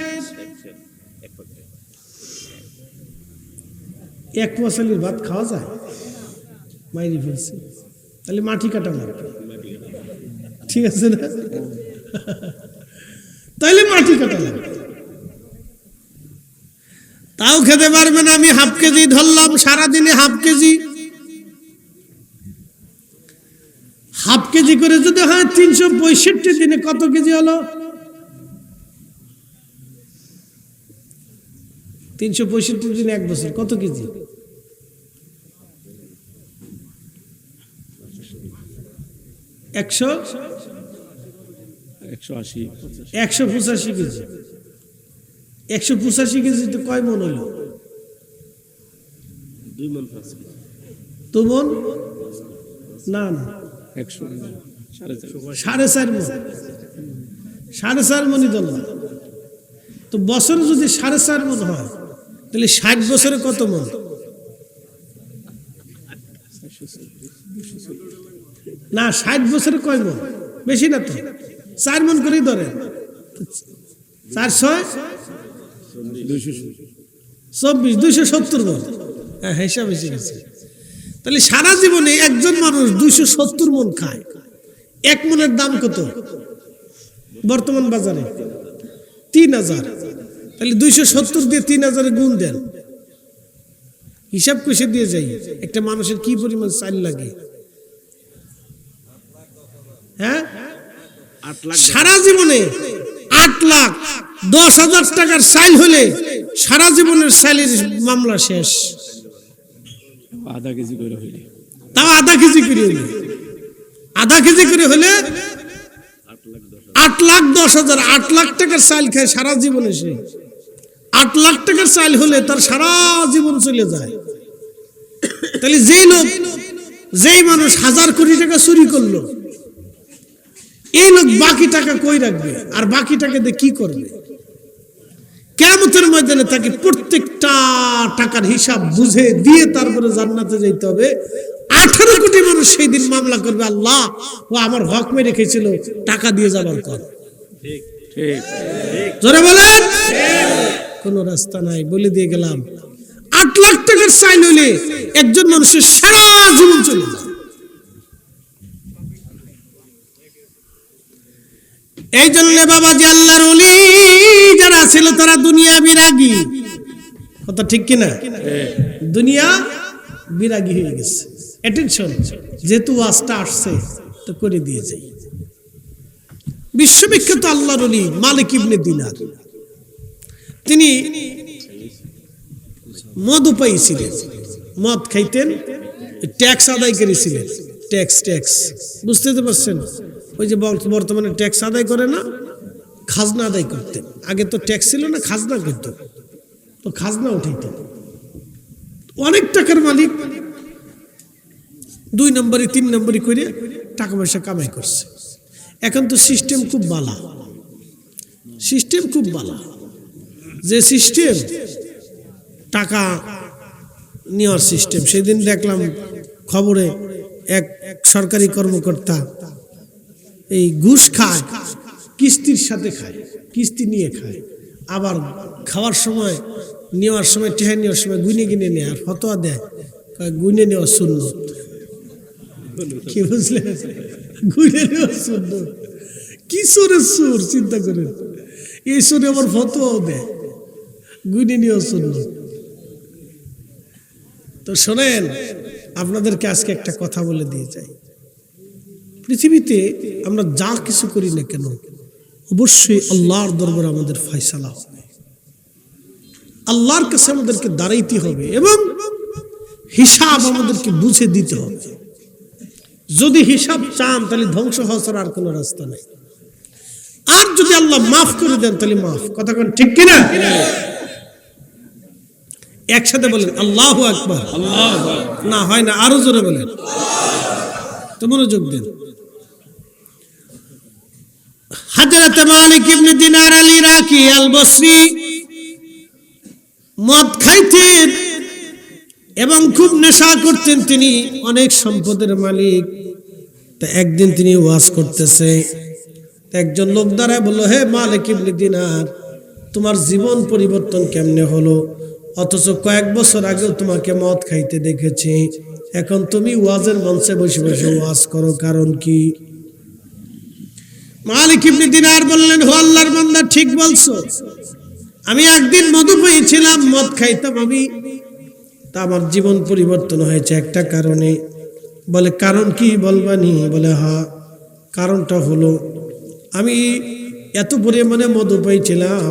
1 পোয়া চালের ভাত খাওয়া যায়? মাইরি ফেলছে। তাহলে মাটি কাটা লাগবে, ঠিক আছে না? তাইলে মাটি কাটা লাগবে, তাও খেতে পারবে না। আমি হাফ কেজি ধরলাম, সারাদিনে হাফ কেজি। হাফ কেজি করে যদি হয় 365 দিনে কত কেজি হলো? 365 দিনে 1 বছর কত কেজি? 185 কেজি। 185 কেজি তো কয় মন হলো? 2 মণ 5 কেজি। 2 মণ না, 4.5 মণ। 4.5 মণই ধরলাম তো। বছরে যদি 4.5 মণ হয়, তাহলে 60 বছরে কত মণ? না, 60 বছরে কয় মণ? বেশি না তো, 4 মণ করেই ধরেন। 4 6 24, 270 মণ। হ্যাঁ, হিসাব এসে গেছে। তাহলে সারা জীবনে একজন মানুষ 270 মণ খায়। 1 মণের দাম কত বর্তমান বাজারে? 3000। তাহলে 270 দিয়ে 3000 গুণ দেন, হিসাব কষে দিয়ে যাই একটা মানুষের কি পরিমাণ চাল লাগে। হ্যাঁ, সারা জীবনে 8,10,000 টাকার চাল হলে সারা জীবনের চালের মামলা শেষ। আধা কেজি করে হইলে, তাও আধা কেজি করে হইলে, আধা কেজি করে হলে 8,10,000। 8 লাখ টাকার চাল খায় সারা জীবনে সে। 8 লাখ টাকার চাল হলে তার সারা জীবন চলে যায়। তাহলে যেই মানুষ 1000 কোটি টাকা চুরি করলো, এই লোক বাকি টাকা কই রাখবে? আর বাকি টাকা দিয়ে কি করবে? কিয়ামতের ময়দানে তাকে প্রত্যেকটা টাকার হিসাব বুঝে দিয়ে তারপরে জান্নাতে যেতে হবে। 18 কোটি মানুষ সেই দিন মামলা করবে, আল্লাহ ও আমার হক মেরে রেখেছিল, টাকা দিয়ে যাবার পর। ঠিক ঠিক জোরে বলেন, কোন রাস্তা নাই। বলে দিয়ে গেলাম, 8 লাখ টাকার চাইল হলে একজন মানুষের সারা জীবন চলে যায়। এই জন্য বাবাজি আল্লাহর ওলি যারা ছিল তারা দুনিয়া বিরাগী, কথা ঠিক কিনা? দুনিয়া বিরাগী হয়ে গেছে। অ্যাটেনশন, যেহেতু ওয়াজটা আসছে তো করে দিয়ে যাই। বিশ্ববিখ্যাত আল্লাহর ওলি মালিক ইবনে দিনার, তিনি মদ পাইছিলেন, মদ খাইতেন, ট্যাক্স আদায় করেছিলেন। ট্যাক্স বুঝতে তো পারছেন? ওই যে বর্তমানে ট্যাক্স আদায় করে না, খাজনা আদায় করতেন। আগে তো ট্যাক্স ছিল না, খাজনা করত, তো খাজনা উঠাইতেন। অনেক টাকার মালিক, 2 নম্বরে 3 নম্বরে করে টাকা পয়সা কামাই করছে। এখন তো সিস্টেম খুব বালা, সিস্টেম খুব বালা, যে সিস্টেম টাকা নেওয়ার সিস্টেম। সেদিন দেখলাম খবরে এক সরকারি কর্মকর্তা এই ঘুষ খায়, কিস্তির সাথে খায়, কিস্তি নিয়ে খায়, আবার খাওয়ার সময় নেওয়ার সময় টেহা নেওয়ার সময় গুনে গুনে নেয় আর ফতোয়া দেয়, গুনে নেওয়া সুন্নত। কি বুঝলেন? গুনে নেওয়া সুন্নত। কি সুরের সুর চিন্তা করেন, এই সুরে আবার ফতোয়াও দেয়, গুনে নেওয়া সুন্নত। তো শোনেন, আপনাদেরকে আজকে একটা কথা বলে দিয়ে যাই। পৃথিবীতে আমরা যা কিছু করি না কেন, অবশ্যই আল্লাহর দরবারে আমাদের ফয়সালা হবে, আল্লাহর কাছে আমাদেরকে দাঁড়াইতে হবে এবং হিসাব আমাদেরকে বুঝে দিতে হবে। যদি হিসাব চান তাহলে ধ্বংস হওয়া ছাড়া আর কোনো রাস্তা নেই। আর যদি আল্লাহ মাফ করে দেন তাহলে মাফ। কথা কোন ঠিক কিনা? একসাথে বলেন আল্লাহু আকবার। না হয় না, আরো জোরে বলেন, তো মনোযোগ দেন। হযরত মালিক ইবনে দিনার আল ইরাকি আল বসরি মদ খাইতেন এবং খুব নেশা করতেন। তিনি অনেক সম্পদের মালিক। তা একদিন তিনি ওয়াজ করতেছে, একজন লোক দাঁড়ায় বলল, হে মালিক ইবনে দিনার, তোমার জীবন পরিবর্তন কেমনে হলো? অথচ কয়েক বছর আগেও তোমাকে মদ খাইতে দেখেছি, এখন তুমি ওয়াজের মঞ্চে বসে বসে ওয়াজ করো, কারণ কি? মালিক ইবনে দিনার বললেন, ও আল্লাহর বান্দা, ঠিক বলছো, আমি একদিন মধু পেয়েছিলাম, মদ খাইতাম আমি, তা আমার জীবন পরিবর্তন হয়েছে একটা কারণে। বলে কারণ কি বলবানি? বলে হ্যাঁ, কারণটা হলো আমি এত পরিমাণে মধু পেয়েছিলাম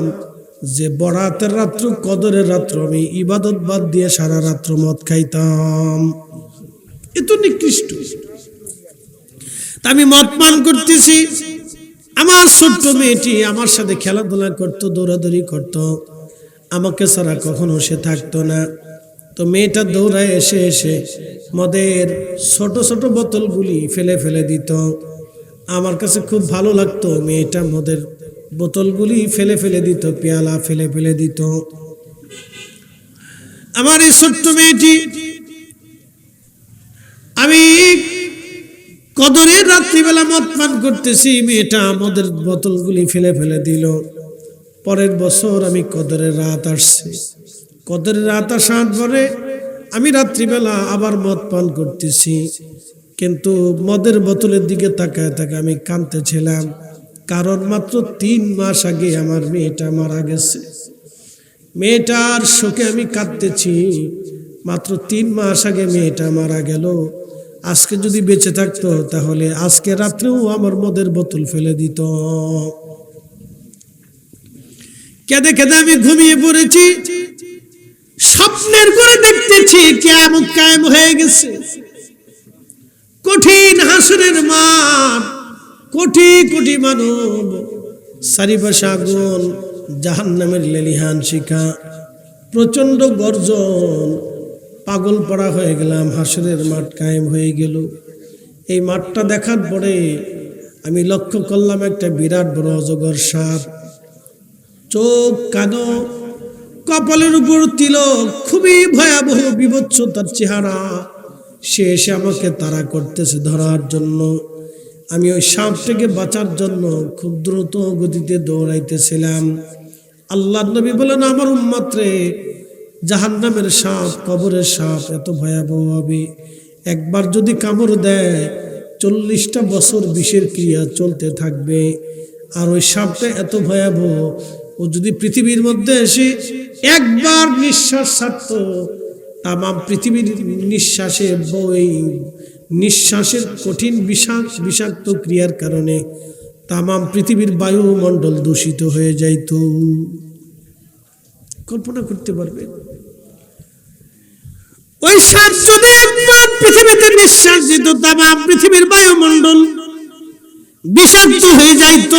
যে বরাতের রাত্র, কদরের রাত্র আমি ইবাদত বাদ দিয়ে সারা রাত্র মদ খাইতাম। এত নিকৃষ্ট। তা আমি মদ পান করতেছি, আমার ছোট্ট মেয়েটি আমার সাথে খেলাধুলা করতো, দৌড়াদৌড়ি করতো, আমাকে ছাড়া কখনো সে থাকতো না। তো মেয়েটা দৌড়ায় এসে এসে মদের ছোট ছোট বোতলগুলি ফেলে ফেলে দিত। আমার কাছে খুব ভালো লাগতো, মেয়েটা মদের বোতলগুলি ফেলে ফেলে দিত, পেয়ালা ফেলে ফেলে দিত। আমার এই ছোট্ট মেয়েটি, আমি কদরের রাত্রিবেলা মদ পান করতেছি, মেয়েটা মদের বোতলগুলি ফেলে ফেলে দিল। পরের বছর আমি কদরের রাত আসছে, কদরের রাত আসার পরে আমি রাত্রিবেলা আবার মদ পান করতেছি, কিন্তু মদের বোতলের দিকে তাকায় তাকায় আমি কাঁদতেছিলাম, কারণ মাত্র 3 মাস আগে আমার মেয়েটা মারা গেছে। মেয়েটার শোকে আমি কাঁদতেছি, মাত্র 3 মাস আগে মেয়েটা মারা গেল। আজকে যদি বেঁচে থাকতো তাহলে আজকে রাত্রেও আমার মদের বোতল ফেলে দিত। কেঁদে কেঁদে আমি ঘুমিয়ে পড়েছি, স্বপ্নের করে দেখতেছি কিয়ামত কায়েম হয়ে গেছে। কঠিন হাসরের মাঠ, কোটি কোটি মানব, চারিপাশে আগুন, জাহান্নামের লেলিহান শিখা, প্রচন্ড গর্জন, পাগল পড়া হয়ে গেলাম। হাসরের মাঠ কায়েম হয়ে গেল। এই মাঠটা দেখার পরে আমি লক্ষ্য করলাম একটা বিরাট বড় অজগর সাপ, চোখ কানো, কপালের উপর তিলক, খুবই ভয়াবহ বিভৎস তার চেহারা। সে এসে আমাকে তাড়া করতেছে ধরার জন্য। আমি ওই সাপটাকে বাঁচার জন্য খুব দ্রুত গতিতে দৌড়াইতেছিলাম। আল্লাহর নবী বলেন, আমার উম্মত রে, জাহান্নামের সাপ, কবরের সাপ এত ভয়াবহ হবে, একবার যদি কামড় দেয় 40টা বছর বিষের ক্রিয়া চলতে থাকবে। আর ওই সাপটা এত ভয়াবহ, ও যদি পৃথিবীর মধ্যে এসে একবার নিঃশ্বাস ছাড়তো, তামাম পৃথিবীর নিঃশ্বাসে বই নিঃশ্বাসের কঠিন বিষাক্ত ক্রিয়ার কারণে তামাম পৃথিবীর বায়ুমণ্ডল দূষিত হয়ে যাইত। কল্পনা করতে পারবে? ওই সাপ যদি একবার পৃথিবীতে নিঃশ্বাস দিত, তামাম পৃথিবীর বায়ুমণ্ডল বিষাক্ত হয়ে যাইত।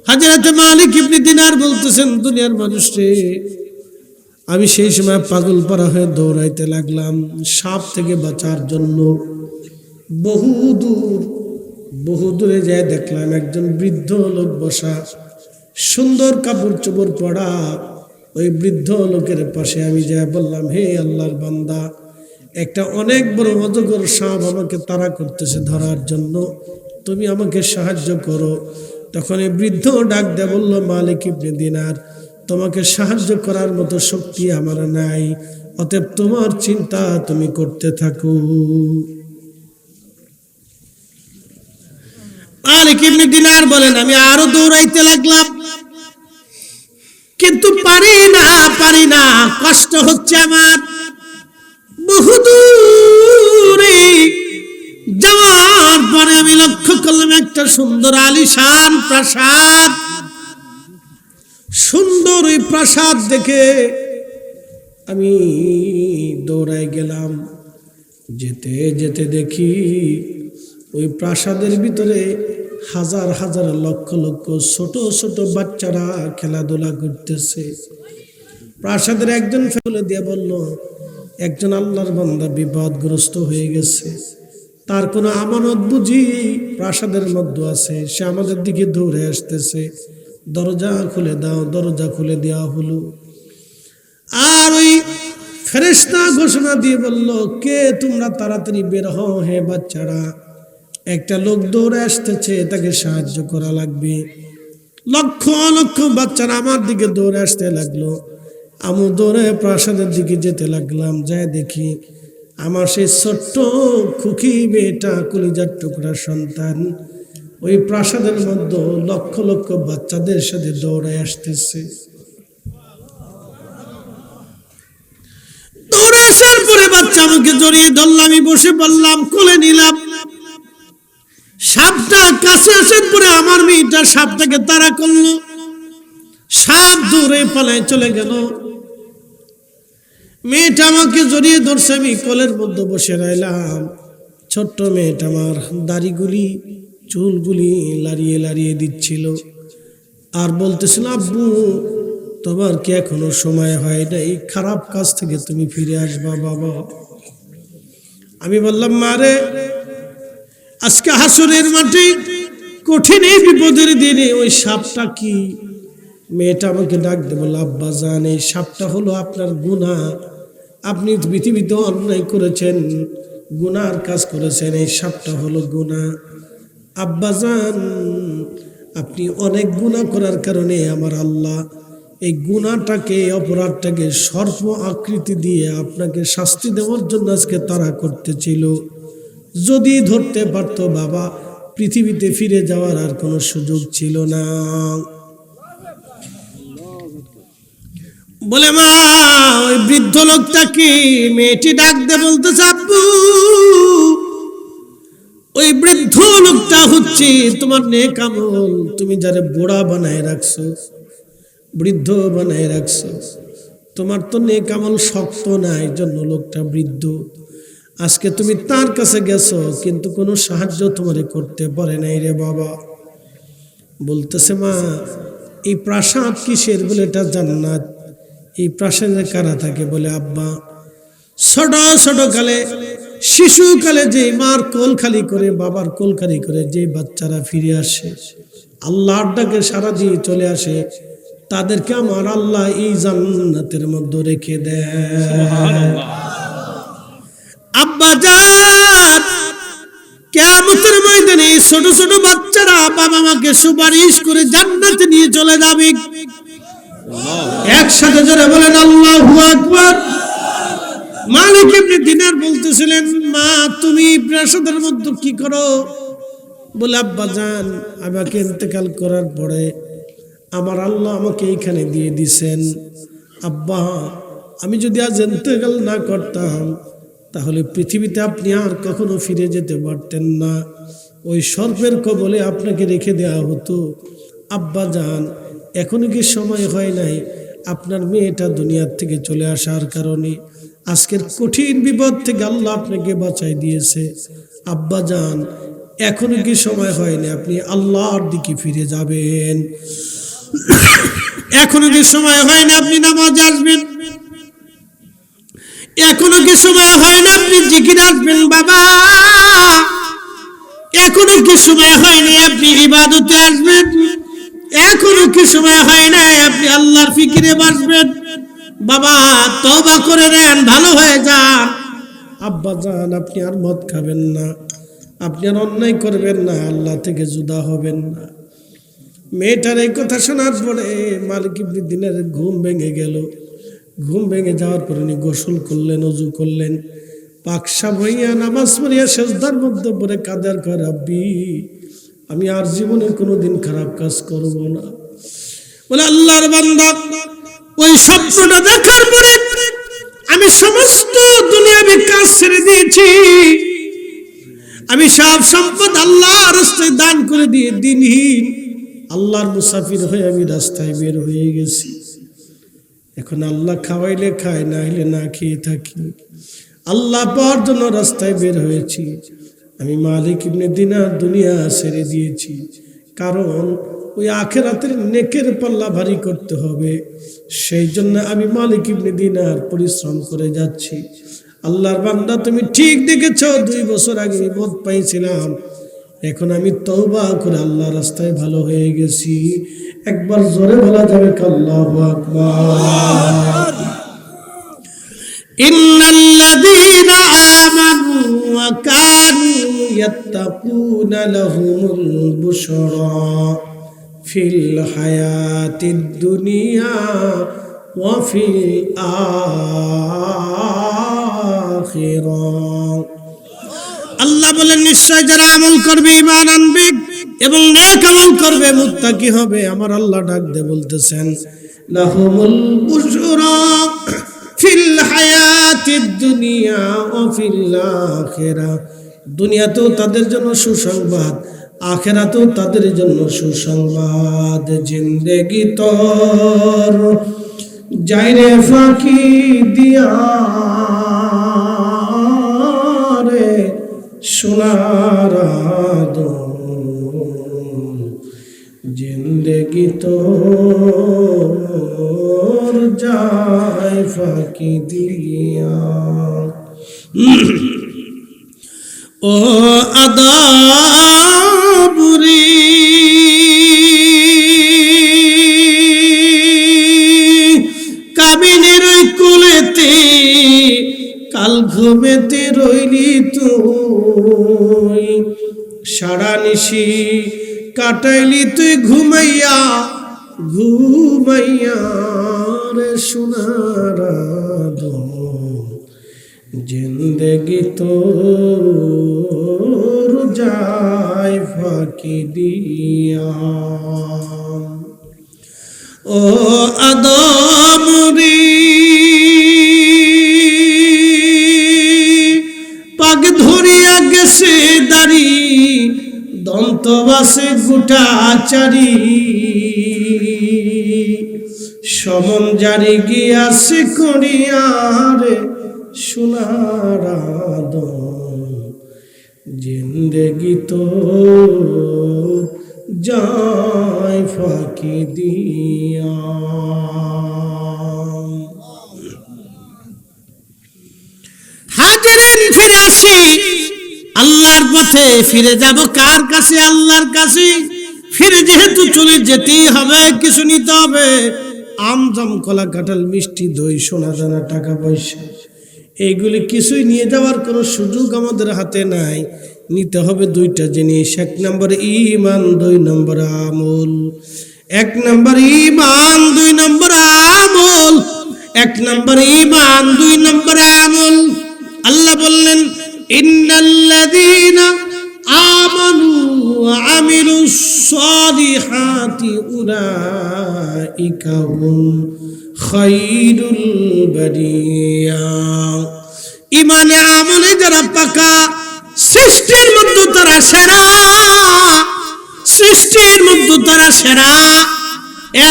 হযরত মালিক ইবনে দিনার বলতেছেন, দুনিয়ার মানুষরে, আমি সেই সময় পাগল পারা হয়ে দৌড়াইতে লাগলাম সাপ থেকে বাঁচার জন্য। বহু দূরে যায় দেখলাম একজন বৃদ্ধ লোক বসা, সুন্দর কাপড় চোপড় পরা। ওই বৃদ্ধ লোকের পাশে আমি যাই বললাম, হে আল্লাহর বান্দা, একটা অনেক বড় অজগর সাপ আমাকে তাড়া করতেছে ধরার জন্য, তুমি আমাকে সাহায্য করো। তখন এই বৃদ্ধ ডাক দেয়া বলল, মালিক ইবনে দিনার, তোমাকে সাহায্য করার মতো শক্তি আমার নাই, অতএব তোমার চিন্তা তুমি করতে থাকো। মালিক ইবনে দিনার বলেন, আমি আরো দৌড়াইতে লাগলাম, কিন্তু পারি না, কষ্ট হচ্ছে আমার। বহু দূরে যাওয়ার পরে আমি লক্ষ্য করলাম একটা সুন্দর আলিশান প্রাসাদ। সুন্দর ওই প্রাসাদ দেখে আমি দৌড়াই গেলাম। যেতে যেতে দেখি ওই প্রাসাদের ভিতরে হাজার হাজার লক্ষ লক্ষ ছোট ছোট বাচ্চারা খেলাধুলা করতেছে। প্রাসাদের একজন ফেলে দিয়ে বলল, একজন আল্লাহর বান্দা বিপদগ্রস্ত হয়ে গেছে, তার কোনো আমানত বুঝি প্রাসাদের মধ্যে আছে, সে আমাদের দিকে দৌড়ে আসতেছে, দরজা খুলে দাও। দরজা খুলে দেওয়া হলো। আর ওই ফেরেশতা ঘোষণা দিয়ে বলল, কে তোমরা, তাড়াতাড়ি বের হও হে বাচ্চারা, একটা লোক দৌড়ে আসতেছে, তাকে সাহায্য করা লাগবে। লক্ষ লক্ষ বাচ্চারা আমার দিকে দৌড়ে আসতে লাগলো। আমি দৌড়ে প্রাসাদের দিকে যেতে লাগলাম। যায় দেখি আমার সেই ছোট্ট খুকি মেয়েটা, কলিজার টুকরা সন্তান, ওই প্রাসাদের মধ্যে লক্ষ লক্ষ বাচ্চাদের সাথে দৌড়ে আসতেছে। দৌড়ে আসার পরে বাচ্চা আমাকে জড়িয়ে ধরলাম, আমি বসে পড়লাম, কোলে নিলাম। সাপটা কাছে আসার পরে আমার মেয়েটা সাপটাকে তাড়া করলো। সাপ দূরে পালায় চলে গেল। মেয়েটা আমাকে জড়িয়ে ধরছে, আমি কোলের মধ্যে বসে রইলাম। ছোট্ট মেয়েটা আমার দাড়িগুলি চুলগুলি লাড়িয়ে লাড়িয়ে দিচ্ছিল আর বলতেছিল, আব্বু তোমার কি এখনো সময় হয় না, এই খারাপ কাজ থেকে তুমি ফিরে আসবা বাবা। আমি বললাম, মারে, আজকে হাসরের মাঠে কঠিন এই বিপদের দিনে ওই সাপটা কি? মেয়েটা আমাকে ডাক দিয়ে বলল, আব্বা জান, এই সাপটা হলো আপনার গুনাহ, আপনি পৃথিবীতে অন্যায় করেছেন, গুনার কাজ করেছেন, এই সাপটা হলো গুনাহ। আব্বা জান, আপনি অনেক গুনাহ করার কারণে আমার আল্লাহ এই গুনাহটাকে, অপরাধটাকে সর্প আকৃতি দিয়ে আপনাকে শাস্তি দেওয়ার জন্য আজকে তাড়া করতেছিল। যদি ধরতে পারতো বাবা, পৃথিবীতে ফিরে যাওয়ার আর কোনো সুযোগ ছিল না। বলে, মা, ওই বৃদ্ধ লোকটাকে মেয়েটি ডাক দে বলতেছে, আব্বু, ওই বৃদ্ধ লোকটা হচ্ছে তোমার নেক আমল, তুমি যারে বুড়া বানায় রাখছো, বৃদ্ধ বানায় রাখছো, তোমার তো নেক আমল শক্ত না, এই জন্য লোকটা বৃদ্ধ। আজকে তুমি তার কাছে গেছো, কিন্তু কোনো সাহায্য তোমারে করতে পারে নাই রে বাবা। বলতেছে, মা, এই প্রাসাদ কিসের? বলে, এটা জান্নাত। এই প্রাসাদে কারা থাকে? বলে, আব্বা, ছোট ছোট কালে, শিশুকালে যে মার কোল খালি করে, বাবার কোল খালি করে যে বাচ্চারা ফিরে আসে, আল্লাহর ডাকে সারা দিয়ে চলে আসে, তাদেরকে আমার আল্লাহ এই জান্নাতের মধ্যে রেখে দেয়। আব্বা জান, কিয়ামতের ময়দানে ছোট ছোট বাচ্চারা বাবা মাকে সুপারিশ করে জান্নাতে নিয়ে চলে যাবে। একসাথে জোরে বলেন আল্লাহু আকবার। মালিক ইবনে দিনার বলতেছিলেন, মা, তুমি প্রাসাদের মধ্যে কি করো? বলে আব্বা জান আমাকে ইন্তেকাল করার পরে আমার আল্লাহ আমাকে এইখানে দিয়ে দিছেন। আব্বা আমি যদি আজ ইন্তেকাল না করতাম তাহলে পৃথিবীতে আপনি আর কখনো ফিরে যেতে পারতেন না, ওই সর্পের কবলে আপনাকে রেখে দেওয়া হতো। আব্বা জান এখনো কি সময় হয় নাই আপনার মেয়েটা দুনিয়ার থেকে চলে আসার কারণে আজকের কঠিন বিপদ থেকে আল্লাহ আপনাকে বাঁচাই দিয়েছে। আব্বা জান এখনো কি সময় হয়নি আপনি আল্লাহর দিকে ফিরে যাবেন? এখনো কি সময় হয়নি আপনি নামাজে আসবেন? এখনো কি সময় হয় না আপনি জিকির আসবেন? বাবা এখনো কি সময় হয়নি আপনি ইবাদতে আসবেন? এখনো কি সময় হয় না আপনি আল্লাহর ফিকিরে বসবেন? বাবা তওবা করে নেন, ভালো হয়ে যান। আব্বা জান আপনি আর মদ খাবেন না, আপনি আর অন্যায় করবেন না, আল্লাহ থেকে জুদা হবেন না। মেয়েটার এই কথা শোনার পরে মালিক ইবনে দিনারের ঘুম ভেঙে গেল। ঘুম ভেঙে যাওয়ার পরে উনি গোসল করলেন, ওযু করলেন, পাকসাব হইয়া নামাজ পড়িয়া সেজদার মধ্যে পড়ে কাঁদার কর, রাব্বি আমি আর জীবনে কোনোদিন খারাপ কাজ করব না। বলে আল্লাহর বান্দা ওই স্বপ্নটা দেখার পরে আমি সমস্ত দুনিয়াবি কাজ ছেড়ে দিয়েছি, আমি সব সম্পদ আল্লাহর রাস্তায় দান করে দিয়ে দিনহীন আল্লাহর মুসাফির হয়ে আমি রাস্তায় বের হয়ে গেছি। এখন আল্লাহ খাওয়াইলে খাই, না হইলে না খেয়ে থাকি। আল্লাহ পাওয়ার জন্য রাস্তায় বের হয়েছি। আমি মালিক ইবনে দিনার দুনিয়া ছেড়ে দিয়েছি, কারণ ওই আখিরাতের নেকের পাল্লা ভারী করতে হবে। সেই জন্য আমি মালিক ইবনে দিনার পরিশ্রম করে যাচ্ছি। আল্লাহর বান্দা তুমি ঠিক দেখেছ, 2 বছর আগে মদ পাইছিলাম, এখন আমি তওবা করে আল্লাহ রাস্তায় ভালো হয়ে গেছি। একবার জোরে বলা যাবে আল্লাহু আকবার। ইন্নাল্লাযীনা আমানু ওয়া কানু ইয়াত্তাকুনা লাহুমুল বুশরা ফিল হায়াতিদ দুনিয়া ওয়া ফিল আখিরাহ। আল্লাহ বলেন নিশ্চয় যারা আমল করবে, ঈমান আনবে এবং নেক আমল করবে, মুত্তাকি হবে, আমার আল্লাহ ডাক দিয়ে বলতেছেন লাহুমুল বুশরা ফিল হায়াতিদ দুনিয়া ওয়া ফিল আখিরাহ। দুনিয়াতেও তাদের জন্য সুসংবাদ, আখিরাতেও তাদের জন্য সুসংবাদ। জিন্দেগি তোর যাইরে ফাঁকি দিয়া রে সোনার আদম, জিন্দেগি তোর যায় ফাঁকি দিয়া। ও আদাবুরি কাবিনের কোলেতে কাল ঘুমেতে রইলি তুই, সারা নিশি কাটাইলি তুই ঘুমাইয়া ঘুমাইয়া রে সোনার আদম, জিন্দেগি তোর যায় ফাঁকি দিয়া। ও আদম রে পাগ ধরিয়া গেছে দাড়ি, দন্ত বাসে গোটা চারি, সমন জারি গিয়াছে করিয়ারে সোনার আদম, জিন্দেগি তো যায় ফাঁকি দিয়া। হাজিরিন ফিরে আসি আল্লাহর পথে, ফিরে যাব কার কাছে? আল্লাহর কাছে। ফিরে যেহেতু চলে যেতেই হবে, কিছু নিতে হবে। আম জাম কলা কাঁঠাল মিষ্টি দই সোনা দানা টাকা পয়সা, এইগুলি কিছুই নিয়ে যাওয়ার কোনো সুযোগ আমাদের হাতে নাই। নিতে হবে 2টা জিনিস, 1 নম্বর ঈমান, 2 নম্বর আমল। 1 নম্বর ঈমান, 2 নম্বর আমল। 1 নম্বর ঈমান, 2 নম্বর আমল। আল্লাহ বললেন ইন্নাল্লাযীনা আমানু ওয়া الصالحات أولئك هم خير البرية ইমানে আমলে যারা পাকা সৃষ্টির মধ্যে তারা সেরা সৃষ্টির মধ্যে তারা সেরা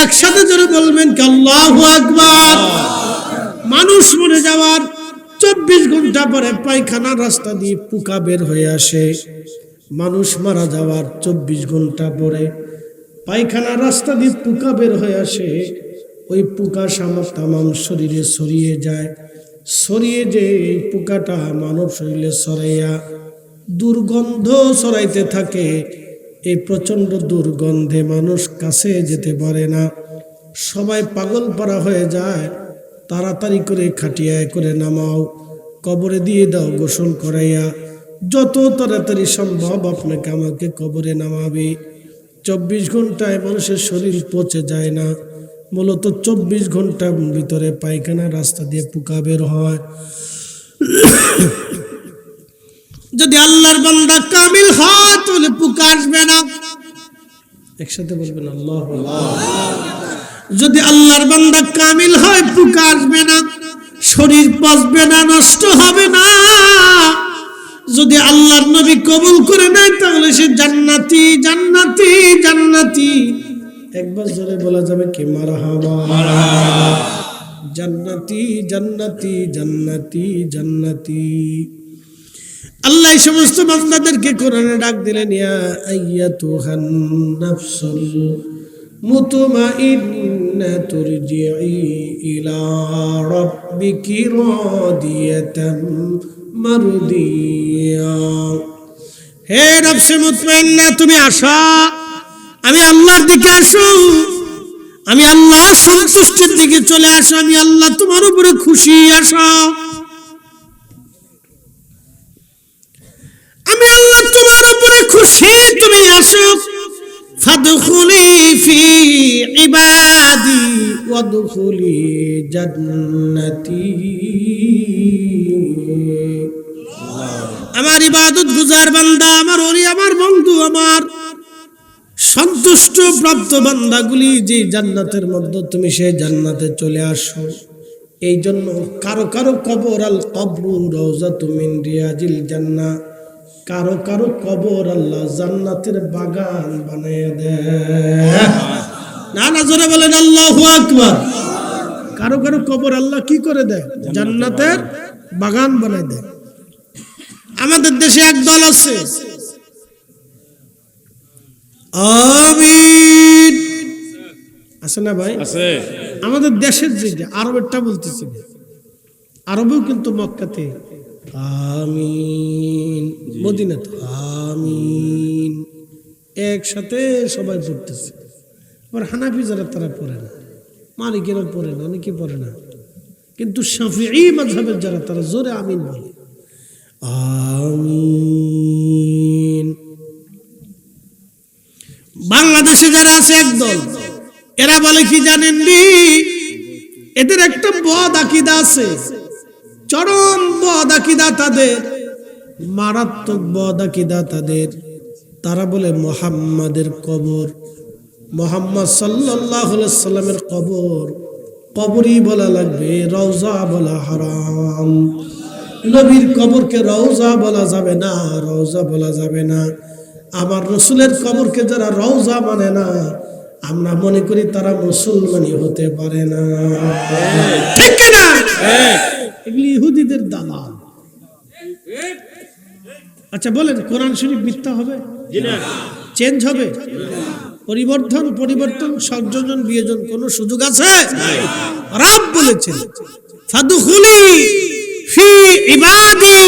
একসাথে জোরে বলবেন কি আল্লাহু আকবার মানুষ মরে যাওয়ার 24 ঘন্টা পরে পায়খানার রাস্তা দিয়ে পোকা বের হয়ে আসে মানুষ মারা যাওয়ার 24 ঘন্টা পরে পায়খানার রাস্তা দিয়ে পোকা বের হয়ে আসে ওই পোকা তামাম শরীরে ছড়িয়ে যায় ছড়িয়ে যে এই পোকাটা মানব শরীরে ছড়াইয়া দুর্গন্ধ ছড়াইতে থাকে এই প্রচন্ড দুর্গন্ধে মানুষ কাছে যেতে পারে না সবাই পাগল পারা হয়ে যায় তাড়াতাড়ি করে খাটিয়ায় করে নামাও কবরে দিয়ে দাও গোসল করাইয়া যত তাড়াতাড়ি সম্ভব আপনাকে আমাকে কবরে নামাবে 24 ঘন্টায় মানুষের শরীর পচে যায় না মূলত 24 ঘন্টার ভিতরে পায়খানা রাস্তা দিয়ে পোকা বের হয় যদি আল্লাহর বান্দা কামিল হয় তাহলে পোকা আসবে না একসাথে বলবেন আল্লাহ যদি আল্লাহর বান্দা কামিল হয় পোকা আসবে না শরীর পচবে না নষ্ট হবে না যদি আল্লাহর নবী কবুল করে নেয় তাহলে সে জান্নাতি জান্নাতি জান্নাতি একবার জোরে বলা যাবে কি মারহাবা মারহাবা জান্নাতি জান্নাতি জান্নাতি জান্নাতি আল্লাহ এই সমস্ত বান্দাদেরকে কোরআনে ডাক দিলেন ইয়া আইয়াতুহান নাফসুল মুতমাইন্না তুরজিই ইলা রাব্বিকি রাদিয়াতাম মারদিয়া হে নফসে মুতমাইন্না তুমি আসো আমি আল্লাহর দিকে আসো আমি আল্লাহর সন্তুষ্টির দিকে চলে আসো আমি আল্লাহ তোমার উপরে খুশি আসো আমি আল্লাহ তোমার উপরে খুশি তুমি আসো ফাদখুলি ফি ইবাদি ওয়াদখুলি জান্নাতি আমার ইবাদত গুজার বান্দা আমার ওলি আমার বন্ধু আমার সন্তুষ্ট প্রাপ্ত বান্দাগুলি যে জান্নাতের মধ্যে তুমি সেই জান্নাতে চলে আসো এই জন্য কারো কারো কবর আল কবরু রাউজাতুম মিন রিয়াজিল জান্নাহ কারো কারো কবর আল্লাহ জান্নাতের বাগান বানায় দেয় না না জোরে বলেন আল্লাহু আকবার কারো কারো কবর আল্লাহ কি করে দেয় জান্নাতের বাগান বানায় দেয় আমাদের দেশে এক দল আছে আমিন আছে না ভাই আছে আমাদের দেশের যে আরবেরটা বলতেছি আরবেও কিন্তু মক্কাতে আমিন মদিনাতে আমিন একসাথে সবাই পড়তেছে আবার হানাফি যারা তারা পড়ে না মালিকেরা পড়ে না অনেকে পড়ে না কিন্তু শাফিঈ মাযহাবের যারা তারা জোরে আমিন বলে আমিন বাংলাদেশে যারা আছে একদল এরা বলে কি জানেন নি এদের একটা বদ আকীদা আছে চরম বদ আকীদা তাদের মারাত্মক বদ আকীদা তাদের তারা বলে মুহাম্মাদের কবর মুহাম্মদ সাল্লাল্লাহু আলাইহি সাল্লামের কবর কবরই বলা লাগবে রওজা বলা হারাম নবীর কবরকে রওজা বলা যাবে না রওজা বলা যাবে না আমার রাসূলের কবরকে যারা রওজা মানে না আমরা মনে করি তারা মুসলমানই হতে পারে না ঠিক কি না এগুলি ইহুদিদের দালাল আচ্ছা বলেন কোরআন শরীফ মিথ্যা হবে জি না চেঞ্জ হবে পরিবর্তন সংযোজন বিয়োজন কোন সুযোগ আছে নাই রব বলেছেন ফাদখুলি ফি ইবাদি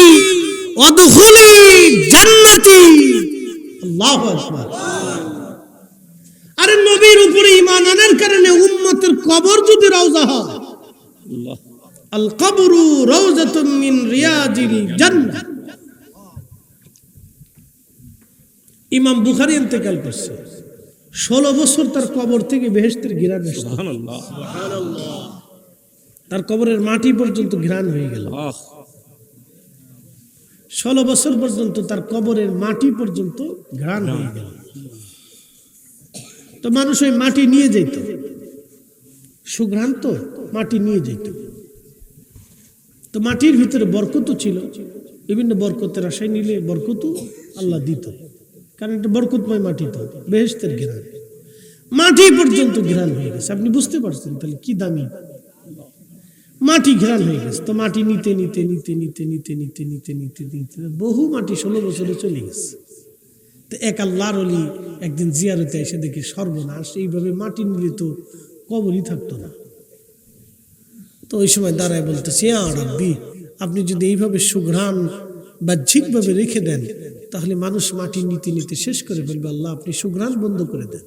ওয়াদখুলি জান্নাতি আল্লাহু আকবার আরে নবীর উপরে ঈমান আনার কারণে উম্মতের কবর যদি রওজা হয় আল্লাহ আল কবরু রাউজাতুম মিন রিয়াজিল জান্নাহ ইমাম বুখারী ইন্তেকাল করছে 16 বছর তার কবর থেকে বেহেশতের ঘ্রাণ আসছে সুবহানাল্লাহ তার কবরের মাটি পর্যন্ত ঘ্রাণ হয়ে গেল 16 বছর পর্যন্ত তার কবরের মাটি পর্যন্ত ঘ্রাণ হয়ে গেল তো মানুষ ওই মাটি নিয়ে যেত, সুঘ্রাণ তো মাটি নিয়ে যেত। তো মাটির ভিতরে বরকত ছিল, বিভিন্ন বরকতের আশায় নিলে বরকত আল্লাহ দিত, কারণ এটা বরকতময় মাটি, তো বেহেশতের ঘ্রাণ, মাটি পর্যন্ত ঘ্রাণ হয়ে গেছে। আপনি বুঝতে পারছেন তাহলে কি দামি মাটি, ঘ্রাণ হয়ে গেছে। তো মাটি নিতে নিতে নিতে নিতে নিতে নিতে নিতে নিতে নিতে বহু মাটি 16 বছরে চলে গেছে। তো এক আল্লাহর ওলি একদিন জিয়ারতে এসে দেখে সর্বনাশ, এইভাবে মাটি নিলে তো কবরই থাকতো না। তো ওই সময় দাঁড়ায় বলতেছে, রাব্বি, আপনি যদি এইভাবে সুঘ্রাণ বাহ্যিকভাবে রেখে দেন তাহলে মানুষ মাটি নিতে নিতে শেষ করে ফেলবে। আল্লাহ, আপনি সুঘ্রাণ বন্ধ করে দেন।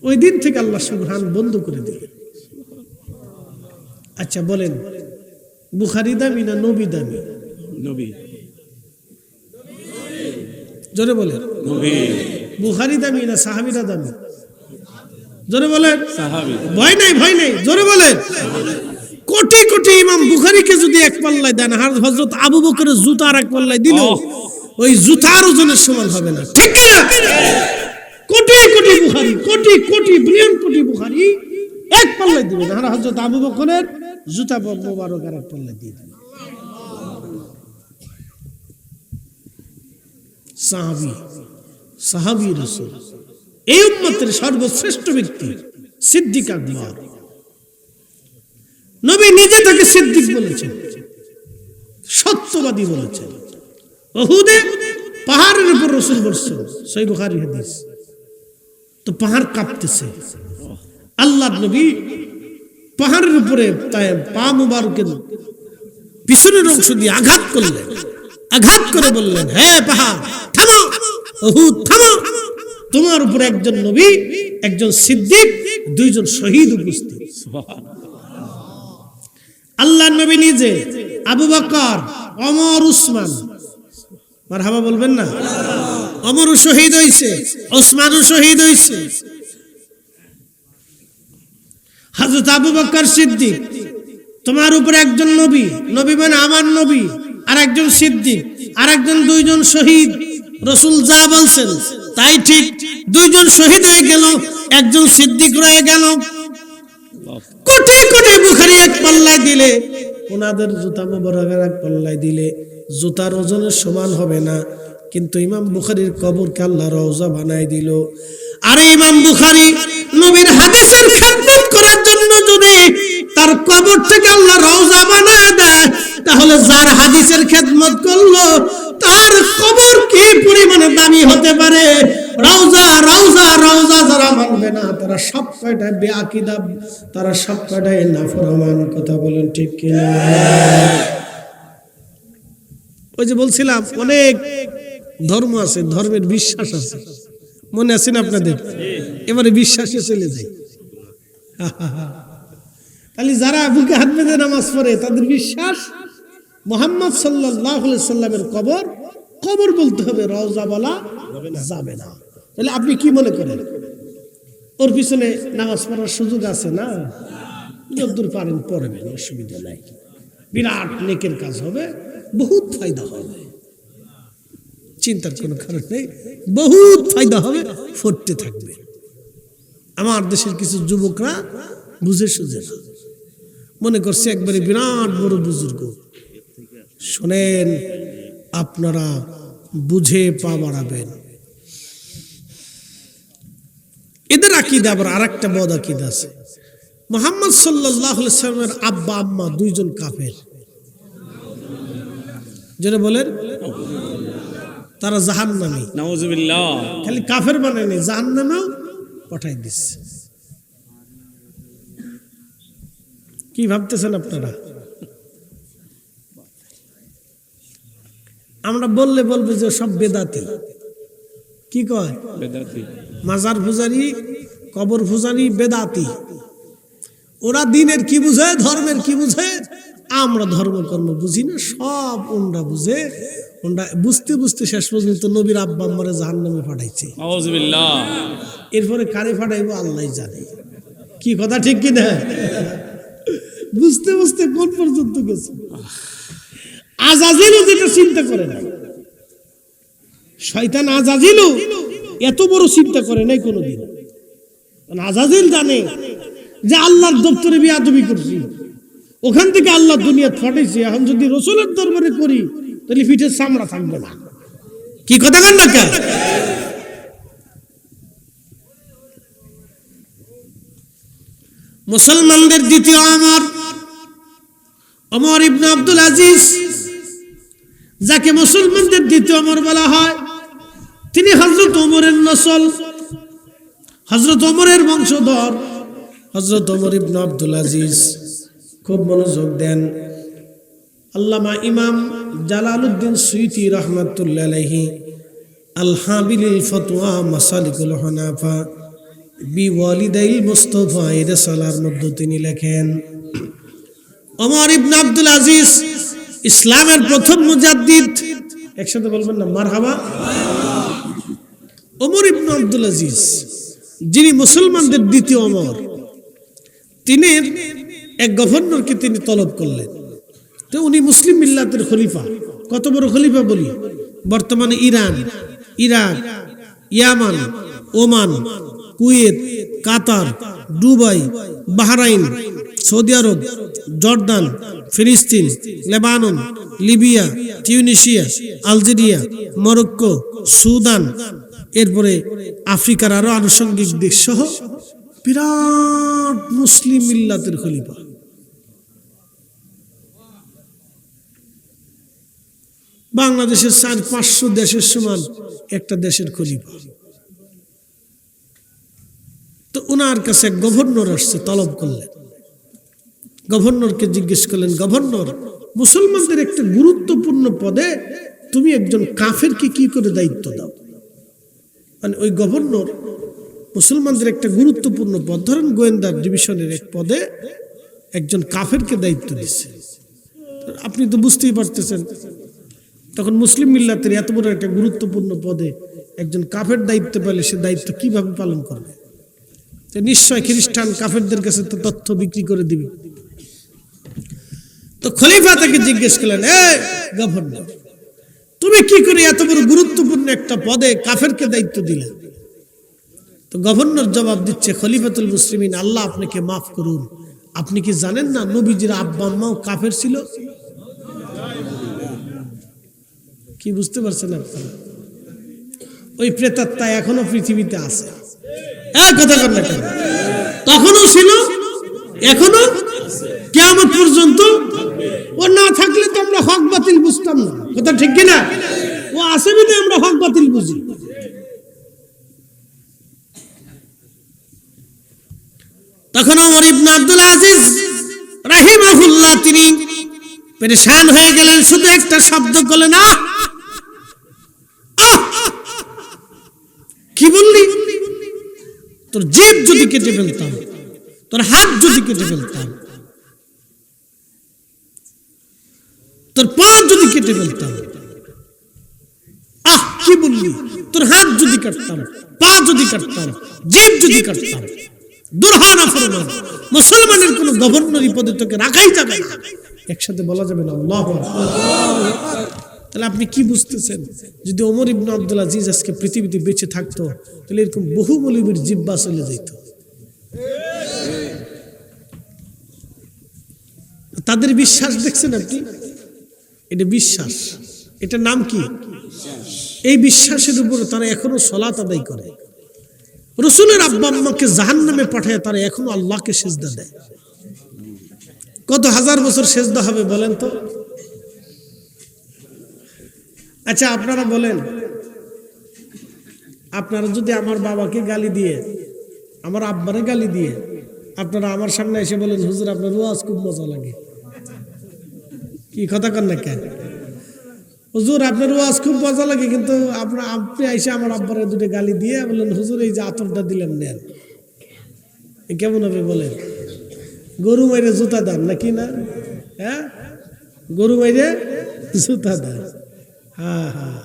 ওই দিন থেকে আল্লাহ সুঘ্রাণ বন্ধ করে দিলেন। আচ্ছা বলেন, বুখারি দামি না নবী দামি? নবী। জোরে বলেন। নবী। বুখারি দামি না সাহাবীরা দামি? জোরে বলেন। সাহাবী। ভয় নাই, ভয় নাই, জোরে বলেন। কোটি কোটি ইমাম বুখারীকে যদি এক পাল্লায় দেন, আর হযরত আবু বকরের জুতা আর এক পাল্লায় দিল, ওই জুতার ওজনের সমান হবে না, ঠিক কি না? কোটি কোটি বুখারী, কোটি কোটি বিলিয়ন কোটি বুখারী এক পাল্লায় দিবেন, আর হযরত আবু বকরের জুতা মোবারক আর এক পাল্লায় দিয়ে দিবেন। সাহাবী, সাহাবী রাসূল, এই উম্মতের সর্বশ্রেষ্ঠ ব্যক্তি সিদ্দিক আকবর। নবী নিজে তাকে সিদ্দিক বলেছেন, সত্যবাদী বলেছেন। উহুদে পাহাড়ের উপর রাসূল বসছেন, সহিহ বুখারী হাদিস। তো পাহাড় কাঁপতেছে, আল্লাহর নবী পাহাড়ের উপরে পা মুবারকের পিছনের অংশ দিয়ে আঘাত করলেন, আঘাত করে বললেন, হে পাহাড় থামো, উহুদ থামো, তোমার উপরে একজন নবী, একজন সিদ্দিক, দুইজন শহীদ উপস্থিত। আল্লাহর নবী নিজে, আবু বকর, ওমর, উসমান, মারহাবা বলবেন না? ওমরও শহীদ হইছে, উসমানও শহীদ হইছে। হযরত আবু বকর সিদ্দিক, তোমার উপরে একজন নবী, নবী মানে আমার নবী, আর একজন সিদ্দিক, আর একজন, দুইজন শহীদ। রাসূল যা বলছেন তাই ঠিক, দুইজন শহীদ হয়ে গেল, একজন সিদ্দিক রয়ে গেল। কোটি কোটি বুখারী এক পাল্লায় দিলে, ওনাদের জুতা মোবারকের এক পাল্লায় দিলে জুতার ওজনের সমান হবে না। কিন্তু ইমাম বুখারীর কবরকে আল্লাহ রওজা বানায় দিল। আর ইমাম বুখারী নবীর হাদিসের খেদমত করার জন্য যদি তার কবর থেকে আল্লাহ রওজা বানায় দেয়, তাহলে যার হাদিসের খেদমত করলো তার কবর কি পরিমাণে দামি হতে পারে। রওজা রওজা রওজা যারা মানবে না তারা সব কয়টা বেআকিদা, তারা সব কয়টাই নাফরমান। কথা বলেন ঠিক কিনা? ওই যে বলছিলাম অনেক ধর্ম আছে, ধর্মের বিশ্বাস আছে, মনে আছে না আপনাদের? এবারে বিশ্বাসে চলে যাই। তাহলে যারা বুকে হাত বেঁধে নামাজ পড়ে তাদের বিশ্বাস মুহাম্মদ সাল্লাল্লাহু আলাইহি সাল্লামের কবর, কবর বলতে হবে, রওজা বলা যাবে না। তাহলে আপনি কি মনে করেন, ওর পিছনে নামাজ পড়ার সুযোগ আছে না? যতদূর পারেন পড়বেন, অসুবিধা নাই, বিরাট নেকের কাজ হবে, বহুত ফায়দা হবে, চিন্তার কোনো কারণ নেই, বহুত ফায়দা হবে, পড়তে থাকবে। আমার দেশের কিছু যুবকরা বুঝে সুঝে না, মনে করছে একবারে বিরাট বড় বুজুর্গ। শোনেন, আপনারা বুঝে পা বাড়াবেন। এদের আকীদা আবার আরেকটা বদ আকীদা আছে। মুহাম্মদ সাল্লাল্লাহু আলাইহি সাল্লামের আব্বা আম্মা দুইজন কাফের। যেটা বলেন তারা জাহান্নামী, নাউযুবিল্লাহ। খালি কাফের বানায় নাই, জাহান্নামেও পাঠাই দিচ্ছে। কি ভাবতেছেন আপনারা? আমরা বললে বলবে যে সব বেদাতি। কি কয়? বেদাতি। মাজার পূজারি, কবর পূজারি বেদাতি। ওরা দিনের কি বুঝে, ধর্মের কি বুঝে, আমরা ধর্মকর্ম বুঝি না, সব ওনরা বুঝে। ওনরা বুঝতে বুঝতে শেষ পর্যন্ত নবীর আব্বা আম্মারে জাহান্নামে পাঠাইছে। নাউযুবিল্লাহ। এরপরে কারে পাঠাইবো আল্লাহই জানে। কি কথা ঠিক কি না? বুঝতে বুঝতে কোন পর্যন্ত গেছে। আজাজিলও যেটা চিন্তা করে নাই, শয়তান আজাজিলও এত বড় চিন্তা করে নাই কোনোদিন। আজাজিল জানে যে আল্লাহর দপ্তরে বিয়াদবি করছি, ওখান থেকে আল্লাহ দুনিয়া ফাটাইছে। এখন যদি রসুলের দরবারে করি তাহলে পিঠের চামড়া থাকবে না। কি কথা বল না কেন? মুসলমানদের দ্বিতীয় ওমর ইবনে আব্দুল আজিজ, যাকে মুসলমানদের দ্বিতীয় ওমর বলা হয়, তিনি হযরত ওমরের নসল, হযরত ওমরের বংশধর, হযরত ওমর ইবনে আব্দুল আজিজ। খুব মনোযোগ দেন। আল্লামা ইমাম জালালউদ্দিন সুয়ুতী রাহমাতুল্লাহ আলাইহি আল হাবিলিল ফতোয়া মাসালিকুল হানাফা বিওয়ালিদাইল মুস্তাফা এর রিসালার মধ্যে তিনি লেখেন, ওমর ইবনে আব্দুল আজিজ ইসলামের প্রথম মুজাদ্দিদ। একসাথে বলবেন না মারহাবা। ওমর ইবনে আব্দুল আজিজ, যিনি মুসলমানদের দ্বিতীয় ওমর, তিনি এক গভর্নরকে তিনি তলব করলেন। তো উনি মুসলিম মিল্লাতের খলিফা। কত বড় খলিফা বলি? বর্তমানে ইরান, ইরাক, ইয়ামান, ওমান, কুয়েত, কাতার, দুবাই, বাহরাইন, সৌদি আরব, জর্দান, ফিলিস্তিন, Lebanon, Libya, Tunisia, Algeria, Morocco, Sudan, এরপরে আফ্রিকার আরো আনুষঙ্গিক দেশ সহ বিরাট মুসলিম মিল্লাতের খলিফা। বাংলাদেশের 400-500 দেশের সমান একটা দেশের খলিফা। তো ওনার কাছে এক গভর্নর আসছে, তলব করলেন। গভর্নরকে জিজ্ঞেস করলেন, গভর্নর, মুসলমানদের একটা গুরুত্বপূর্ণ পদে তুমি একজন কাফেরকে কি করে দায়িত্ব দাও? মানে ওই গভর্নর মুসলমানদের একটা গুরুত্বপূর্ণ পদ, ধরেন গোয়েন্দা ডিভিশনের এক পদে একজন কাফেরকে দায়িত্ব দিচ্ছে। আপনি তো বুঝতেই পারতেছেন, তখন মুসলিম মিল্লাতের এত বড় একটা গুরুত্বপূর্ণ পদে একজন কাফের দায়িত্ব পেলে সে দায়িত্ব কিভাবে পালন করবে? নিশ্চয় খ্রিস্টান কাফেরদের কাছে তো তথ্য বিক্রি করে দিবে। তো খলিফা তাকে জিজ্ঞেস করলেন, গভর্নর, তুমি কি করে এত বড় গুরুত্বপূর্ণ একটা পদে কাফেরকে দায়িত্ব দিলে? তো গভর্নর জবাব দিচ্ছে, খলিফাতুল মুসলিমিন, আল্লাহ আপনাকে মাফ করুন, আপনি কি জানেন না নবীজির আব্বা আম্মাও কাফের ছিল? কি বুঝতে পারছেন আপনারা? ওই প্রেতাত্মা এখনো পৃথিবীতে আছে। কথা বল না কেন? তখনও ছিল, এখনো কিয়ামত পর্যন্ত। ও না থাকলে তো আমরা হক বাতিল বুঝতাম না। কথা ঠিক কিনা? ও আছে বিধে আমরা হক বাতিল বুঝি। তখন ওমর ইবনে আব্দুল আজিজ রাহিমাহুল্লাহ তিনি পেরেশান হয়ে গেলেন। শুধু একটা শব্দ করলেন, কি বললি? তোর জিভ যদি কেটে ফেলতাম, তোর হাত যদি কেটে ফেলতাম, তোর পা যদি কেটে ফেলতাম। কি বললি? তোর হাত যদি কাটতাম, পা যদি কাটতাম, জিভ যদি কাটতাম। দুরহানা ফরমান, মুসলমানের কোন গভর্নরি পদে তোকে রাখাই যাবে না। একসাথে বলা যাবে না আল্লাহু আকবার। তাহলে আপনি কি বুঝতেছেন? যদি ওমর ইবনে আব্দুল আজিজ আজকে পৃথিবীতে বেঁচে থাকতো, তাহলে এরকম বহু মৌলবীর জিহ্বা চলে যেত। তাদের বিশ্বাস দেখছেন আপনি? এটা বিশ্বাস, এটা নাম কি? এই বিশ্বাসের উপরে তারা এখনো সালাত আদায় করে। রাসূলের আব্বা আম্মাকে জাহান্নামে পাঠায় তারা এখনো আল্লাহকে সিজদা দেয়। কত হাজার বছর সিজদা হবে বলেন তো? আচ্ছা আপনারা বলেন, আপনারা যদি আমার বাবাকে গালি দিয়ে, আমার আব্বারে গালি দিয়ে, আপনারা আমার সামনে এসে বলেন, হুজুর আপনার ওয়াজ খুব মজা লাগে, কি কথা কন না কেন? হুজুর আপনার ওয়াজ খুব মজা লাগে, কিন্তু আপনি এসে আমার আব্বারে দুটো গালি দিয়ে বললেন, হুজুর এই যে আতরটা দিলেন নেন, কেমন হবে বলেন? গরু মাইরে জুতা দান নাকি না? হ্যাঁ, গরু মাইরে জুতা দান। হ্যাঁ হ্যাঁ,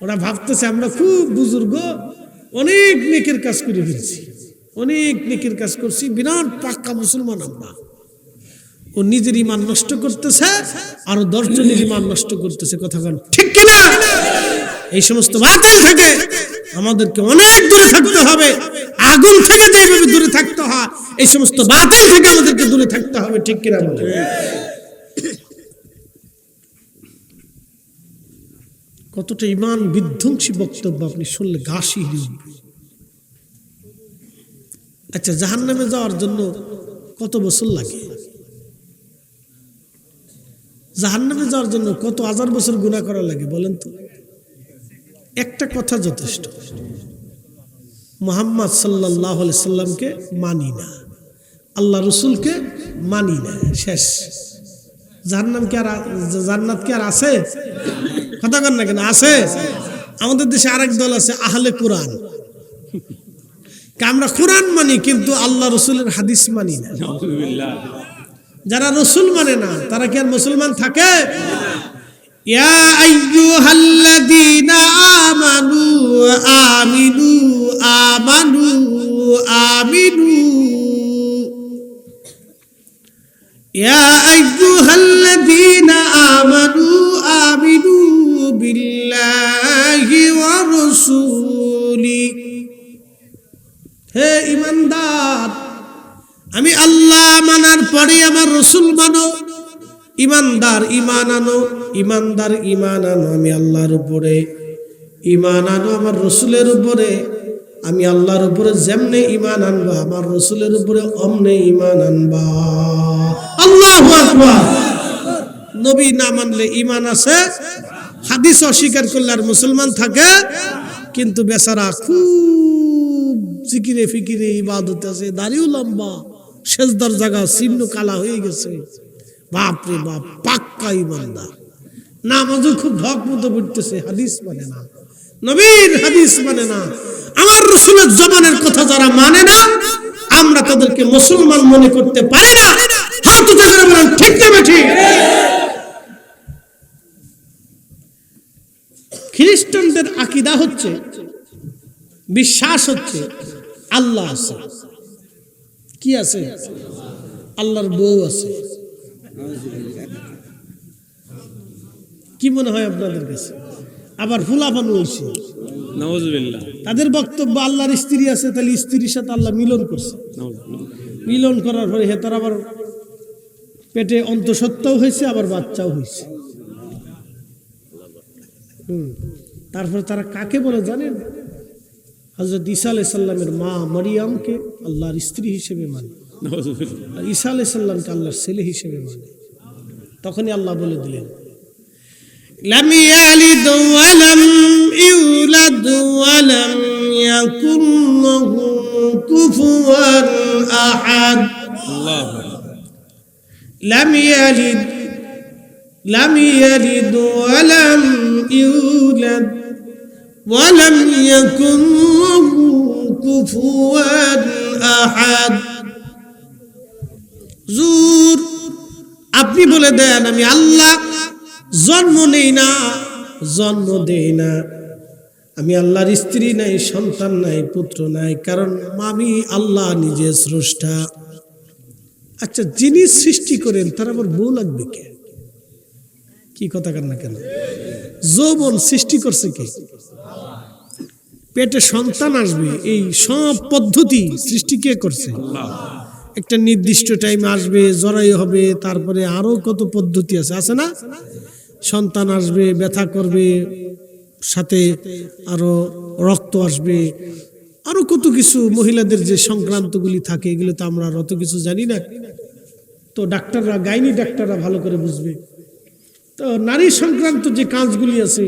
ওরা ভাবতেছে আমরা খুব বুজুর্গ, অনেক নেকের কাজ করে ফেলছি, অনেক নেকের কাজ করছি, বিরাট পাক্কা মুসলমান আমরা। ও নিজের ইমান নষ্ট করতেছে, আরো 10 জনের ইমান নষ্ট করতেছে। কথা বলেন ঠিক কিনা? এই সমস্ত বাতিল থেকে আমাদেরকে অনেক দূরে থাকতে হবে। আগুন থেকে যেভাবে দূরে থাকতে হয়, এই সমস্ত বাতিল থেকে আমাদেরকে দূরে থাকতে হবে, ঠিক কিনা বলেন? কতটা ইমান বিধ্বংসী বক্তব্য আপনি শুনলে গা শিহরে উঠবে। আচ্ছা, জাহান্নামে যাওয়ার জন্য কত বছর লাগে? জাহান্নামে যাওয়ার জন্য কত হাজার বছর গুনাহ করা লাগে বলেন তো? একটা কথা যথেষ্ট, মুহাম্মদ সাল্লাল্লাহু আলাইহি সাল্লামকে মানি না, আল্লাহ রসুলকে মানি না, শেষ। জাহান্নাম কি আর, জান্নাত কি আর আছে? কথা কন না কেন, আছে? আমাদের দেশে আরেক দল আছে আহলে কোরআন, আমরা কোরআন মানি কিন্তু আল্লাহ রসুলের হাদিস মানি না। নাউযুবিল্লাহ। যারা রসুল মানে না তারা কি আর মুসলমান থাকে? ইয়া আইয়ুহাল্লাযীনা আমানু আমিনু আমানু আমিনু, ইয়া আইয়ুহাল্লাযীনা আমানু আমিনু বিল্লাহি ওয়া রাসূলি। হে ঈমানদার, আমি আল্লাহ মানার পরে আমার রসুল মানো। ইমানদার ইমান আনো, ইমানদার ইমান আনো আমি আল্লাহর উপরে, ইমান আনো আমার রসুলের উপরে। আমি আল্লাহর উপরে যেমনে ইমান আনবা আমার রসুলের উপরে অমনে ইমান আনবা। আল্লাহু আকবার। নবী না মানলে ইমান আছে, হাদিস অস্বীকার করলে আর মুসলমান থাকে? কিন্তু বেচারা খুব জিকিরে ফিকিরে ইবাদত আছে, দাড়িও লম্বা, সেজদার জায়গা চিহ্ন কালা হয়ে গেছে, বাপ রে বাপ, পাক্কা ইমানদার। নামাজও খুব ঢক মতো পড়তেছে, হাদিস মানে না, নবীর হাদিস মানে না, আমার রসুলের জবানের কথা যারা মানে না আমরা তাদেরকে মুসলমান মনে করতে পারি না। হাত উঁচু করে বলেন ঠিক না ঠিক? খ্রিস্টানদের আকীদা হচ্ছে, বিশ্বাস হচ্ছে আল্লাহ আছে। কি আছে? আল্লাহর বউ আছে। কি মনে হয় আপনাদের কাছে? আবার ফুলাফানু হয়েছে। নাউযুবিল্লাহ। তাদের বক্তব্য আল্লাহর স্ত্রী আছে, তাহলে স্ত্রীর সাথে আল্লাহ মিলন করছে। নাউযুবিল্লাহ। মিলন করার পরে তার আবার পেটে অন্তঃসত্ত্বাও হয়েছে, আবার বাচ্চাও হয়েছে। তারপরে তারা কাকে বলে জানেন? হযরত ঈসা আলাইহিস সালামের মা মারিয়ামকে আল্লাহর স্ত্রী হিসেবে মানে, নাউযুবিল্লাহ। আর ঈসা আলাইহিস সালামকে আল্লাহর ছেলে হিসেবে মানে। তখনই আল্লাহ বলে দিলেন, লাম ইয়ালিদ ওয়া লাম ইউলাদ ওয়া লাম ইয়াকুন লাহু কুফুয়ান আহাদ। আল্লাহু আকবার। লাম ইয়ালিদ ওয়া লাম ইউলাদ ওয়া লাম ইয়াকুন লাহু কুফুয়ান আহাদ। জুর, আপনি বলে দেন আমি আল্লাহ জন্ম নেই না, জন্ম দেই না, আমি আল্লাহর স্ত্রী নাই, সন্তান নাই, পুত্র নাই, কারণ আমি আল্লাহ নিজে স্রষ্টা। আচ্ছা, যিনি সৃষ্টি করেন তার আবার বউ লাগবে কে? কি কথা কান না কেন? যৌবন সৃষ্টি করছে কে? পেটে সন্তান আসবে, এই সব পদ্ধতি সৃষ্টি কে করছে? একটা নির্দিষ্ট টাইম আসবে, জরায়ু হবে, তারপরে আরো কত পদ্ধতি আছে, আছে না? সন্তান আসবে, ব্যথা করবে, সাথে আরো রক্ত আসবে, আরো কত কিছু মহিলাদের যে সংক্রান্তগুলি থাকে এগুলো তো আমরা অত কিছু জানি না। তো ডাক্তাররা, গাইনি ডাক্তাররা ভালো করে বুঝবে। তো নারী সংক্রান্ত যে কাজগুলি আছে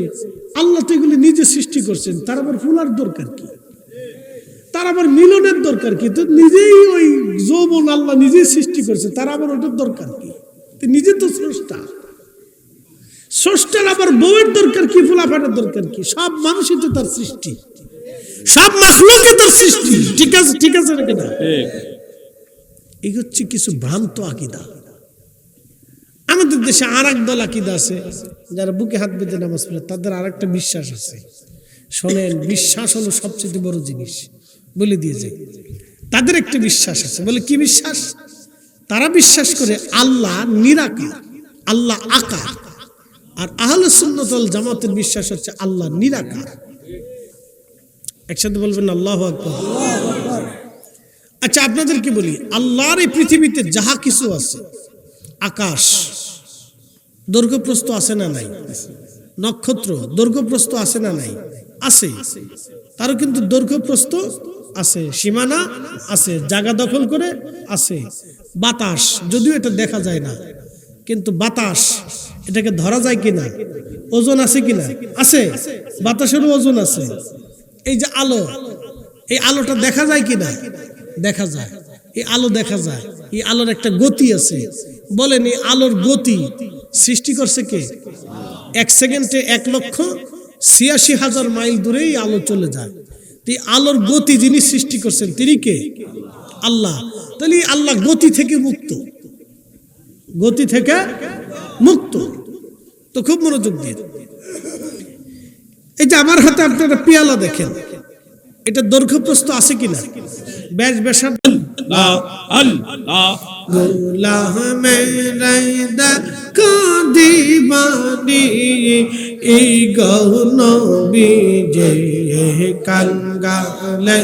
আল্লাহ তো এগুলি নিজে সৃষ্টি করছেন, তার আবার ফুলার দরকার কি? তার আবার মিলনের দরকার কি? তো নিজেই ওই যৌবন আল্লাহ নিজেই সৃষ্টি করছে, তার আবার ওটার দরকার কি? নিজে তো স্রষ্টা, স্রষ্টার আবার বউয়ের দরকার কি? ফুলাফানের দরকার কি? সব মানুষই তো তার সৃষ্টি, সব মাখলুকই তার সৃষ্টি। ঠিক আছে, ঠিক আছে নাকি না? এই হচ্ছে কিছু ভ্রান্ত আকীদা। আমাদের দেশে আর এক দল আকীদা আছে, যারা বুকে হাত বেঁধে নামাজ পড়ে, তাদের আর একটা বিশ্বাস আছে। শোনেন, বিশ্বাস হলো সবচেয়ে বড় জিনিস, বলে দিয়ে যাই। তাদের একটা বিশ্বাস আছে, বলে কি বিশ্বাস? তারা বিশ্বাস করে আল্লাহ নিরাকার, আল্লাহ আকার। আর আহলে সুন্নাত ওয়াল জামাতের বিশ্বাস হচ্ছে আল্লাহ নিরাকার। একসাথে বলবেন আল্লাহু আকবার। আচ্ছা আপনাদেরকে বলি, আল্লাহর এই পৃথিবীতে যাহা কিছু আছে, আকাশ দৈর্ঘ্যপ্রস্থ আছে না নাই? নক্ষত্র দৈর্ঘ্যপ্রস্থ আছে না নাই? আছে। তারও কিন্তু দৈর্ঘ্যপ্রস্থ আছে, সীমানা আছে, জায়গা দখল করে আছে। বাতাস, যদিও এটা দেখা যায় না, কিন্তু বাতাস এটাকে ধরা যায় কিনা? ওজন আছে কিনা? আছে। বাতাসেরও ওজন আছে। এই যে আলো, এই আলোটা দেখা যায় কিনা? দেখা যায়। এই আলো দেখা যায়, এই আলোর একটা গতি আছে। বলেন এই আলোর গতি সৃষ্টি করছে কে? 1 সেকেন্ডে 1,86,000 মাইল দূরে এই আলো চলে যায়। এই আলোর গতি যিনি সৃষ্টি করছেন তিনি কে? আল্লাহ। তাহলে আল্লাহ গতি থেকে মুক্ত, গতি থেকে মুক্ত। তো খুব মনোযোগ দিয়ে, এই যে আমার হাতে আপনি একটা পেয়ালা দেখেন, এটা দৈর্ঘ্যপ্রস্থ আছে কিনা? ব্যাসার্ধ গোলাম মেরা কাদিবানি এই গৌনবী যে কাঙ্গালে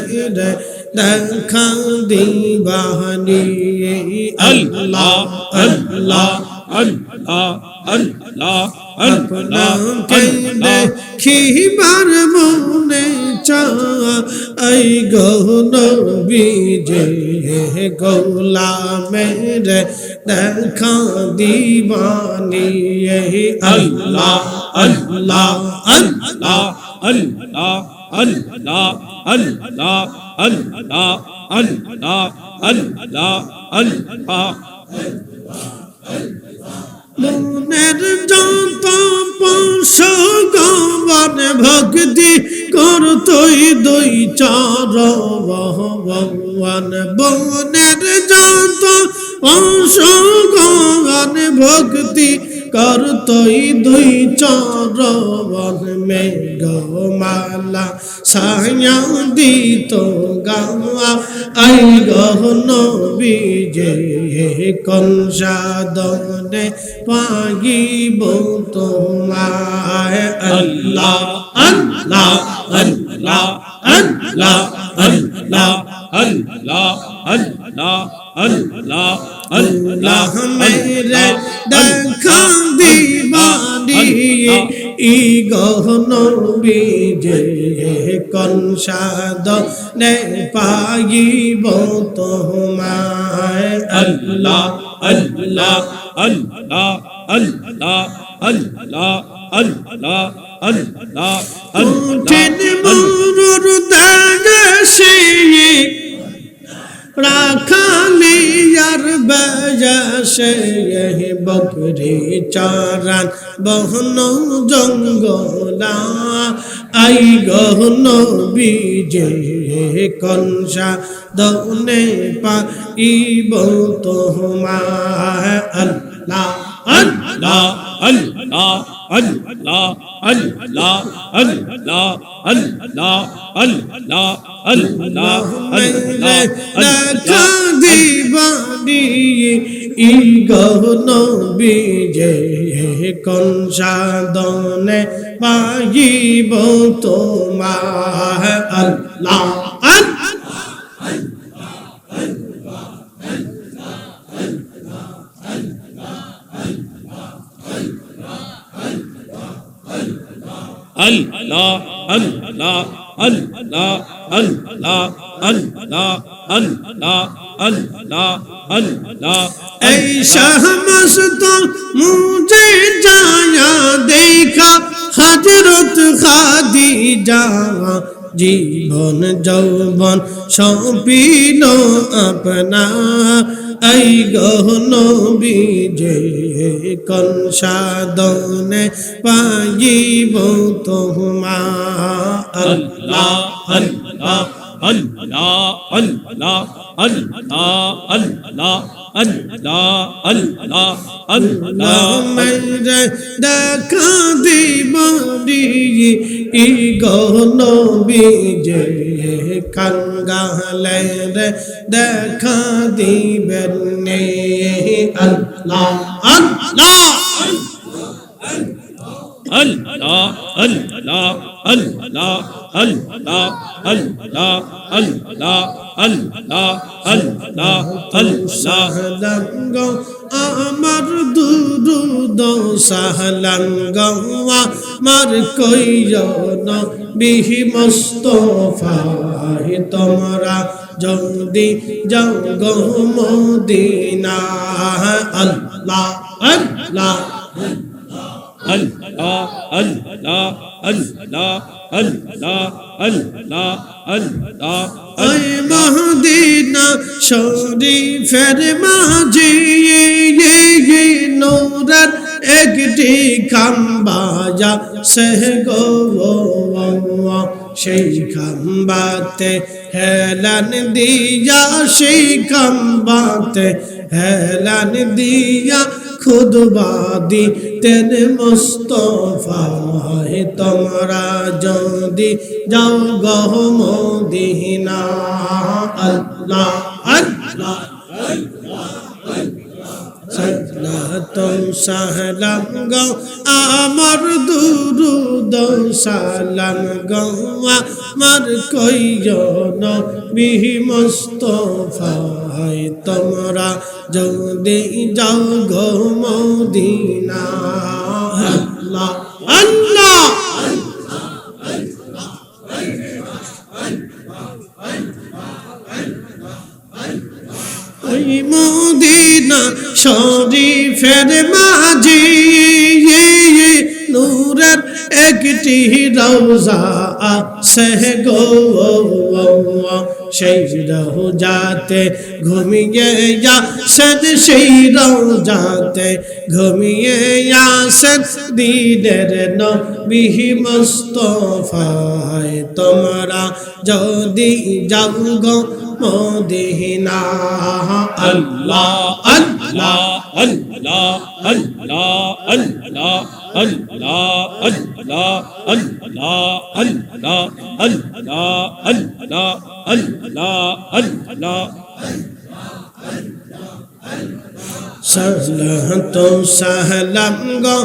দেখা দিবানি। আল্লাহ আল্লাহ আল্লাহ আল্লাহ আপনাকে দেখিবার মনে চাই গৌনবী যে গোলামের দেখা দিবানি। আল্লাহ আল্লাহ আল্লাহ আল্লাহ আল্লাহ আল্লাহ আল্লাহ আল্লাহ আল্লাহ আল্লাহ। মনের যত পশুগণ ভক্তি করতই দুই চরণ। মনের যত পশুগণ ভক্তি করতই দুই চরণ। মেঘমালা ছায়া দিত গাওয়া আই গহনবী যে কোন সাধনে পাগিব তোমায়। আল্লাহ আল্লাহ আল্লাহ আল্লাহ আল্লাহ আল্লাহ আল্লাহ আল্লাহ আল্লাহ মেরে দেখা দিবানি ই গহনবী যে কোন সাধনে পাগিব তোমায়। আল্লাহ আল্লাহ আল্লাহ আল্লাহ আল্লাহ আল্লাহ আল্লাহ উঠেন মরুর দেশে রাখালিয়ার বয়সে বকরি চারান বহন জঙ্গলা আই গহনবী যে কোন সাধনে পাইব তোমায়। আল্লাহ আল্লাহ আল্লাহ আল্লাহ আল্লাহ আল্লাহ আল্লাহ আল্লাহ আল্লাহ দেখা দিবানি ই গহনবী যে কোন সাধনে পাইব তোমায়। আল্লাহ Allah Allah Allah Allah Allah Allah Allah Allah এই শাহমস্ত মুঝে জায়া দেখা হযরত খাদিজা জীবন যৌবন সপিল আপনা এই গহনবী যে কোন সাধনে পাইব তোমায়। Allah Allah Allah Allah Allah Allah Allah Allah Allah মেরে দেখা দিবানি ই গহনবী যে কাঙ্গালে দেখা দিবেন নে। আল্লাহ আল্লাহ Allah Allah Allah আল্লাহ আল্লাহ আল্লাহ আল্লাহ আল্লাহ আল্লাহ সাহলাঙ্গ আমার দুরুদ সাহলাঙ্গ আমার কইও নবী মুস্তাফা তোমরা যদি যাও গো মদিনা আল্লাহ আল্লাহ আল্লাহ আল্লাহ আল্লাহ আল্লাহ আল্লাহ আল্লাহ ওই মদিনা শরীফের মাঝে নূরের একটি খাম্বাজা সে গো সেই খাম্বাতে হেলান দিয়া সেই খাম্বাতে হেলান দিয়া খুদবা দিতেন মুস্তাফা তোমরা যদি যাও গো মদিনা আল্লাহ আল্লাহ সালাতুম সালাম গো আমার দুরুদ সালাম গো আমার কইও নবী মুস্তাফা তোমরা যদি যাও গো মদিনা আল্লাহ আল্লাহ ওই মদিনা শরীফের মাঝে নূরের একটি রওজা আছে গো সেই রওজাতে ঘুমিয়ে আসেন সেই রওজাতে ঘুমিয়ে আসেন দিনের নবী মুস্তাফা তোমরা যদি যাও গো মদিনা আল্লাহ আল্লাহ আল্লাহ আল্লাহ আল্লাহ আল্লাহ আল্লাহ আল্লাহ আল্লাহ আল্লাহ আল্লাহ আল্লাহ আল্লাহ সালাতুম সালাম গো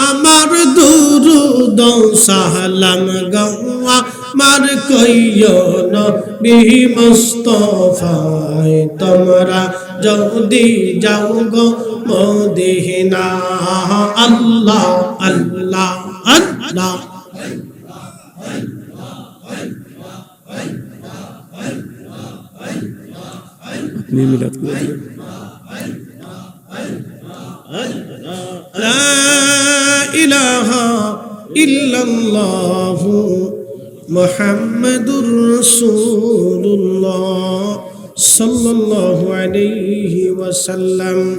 আমার দুরুদ সালাম গো আমার কইও নবী মুস্তাফা তোমরা যদি যাও গো মদিনা আল্লাহ আল্লাহ আল্লাহ আপনি মিলাদ করে দিন لا إله إلا الله محمد رسول الله صلى الله عليه وسلم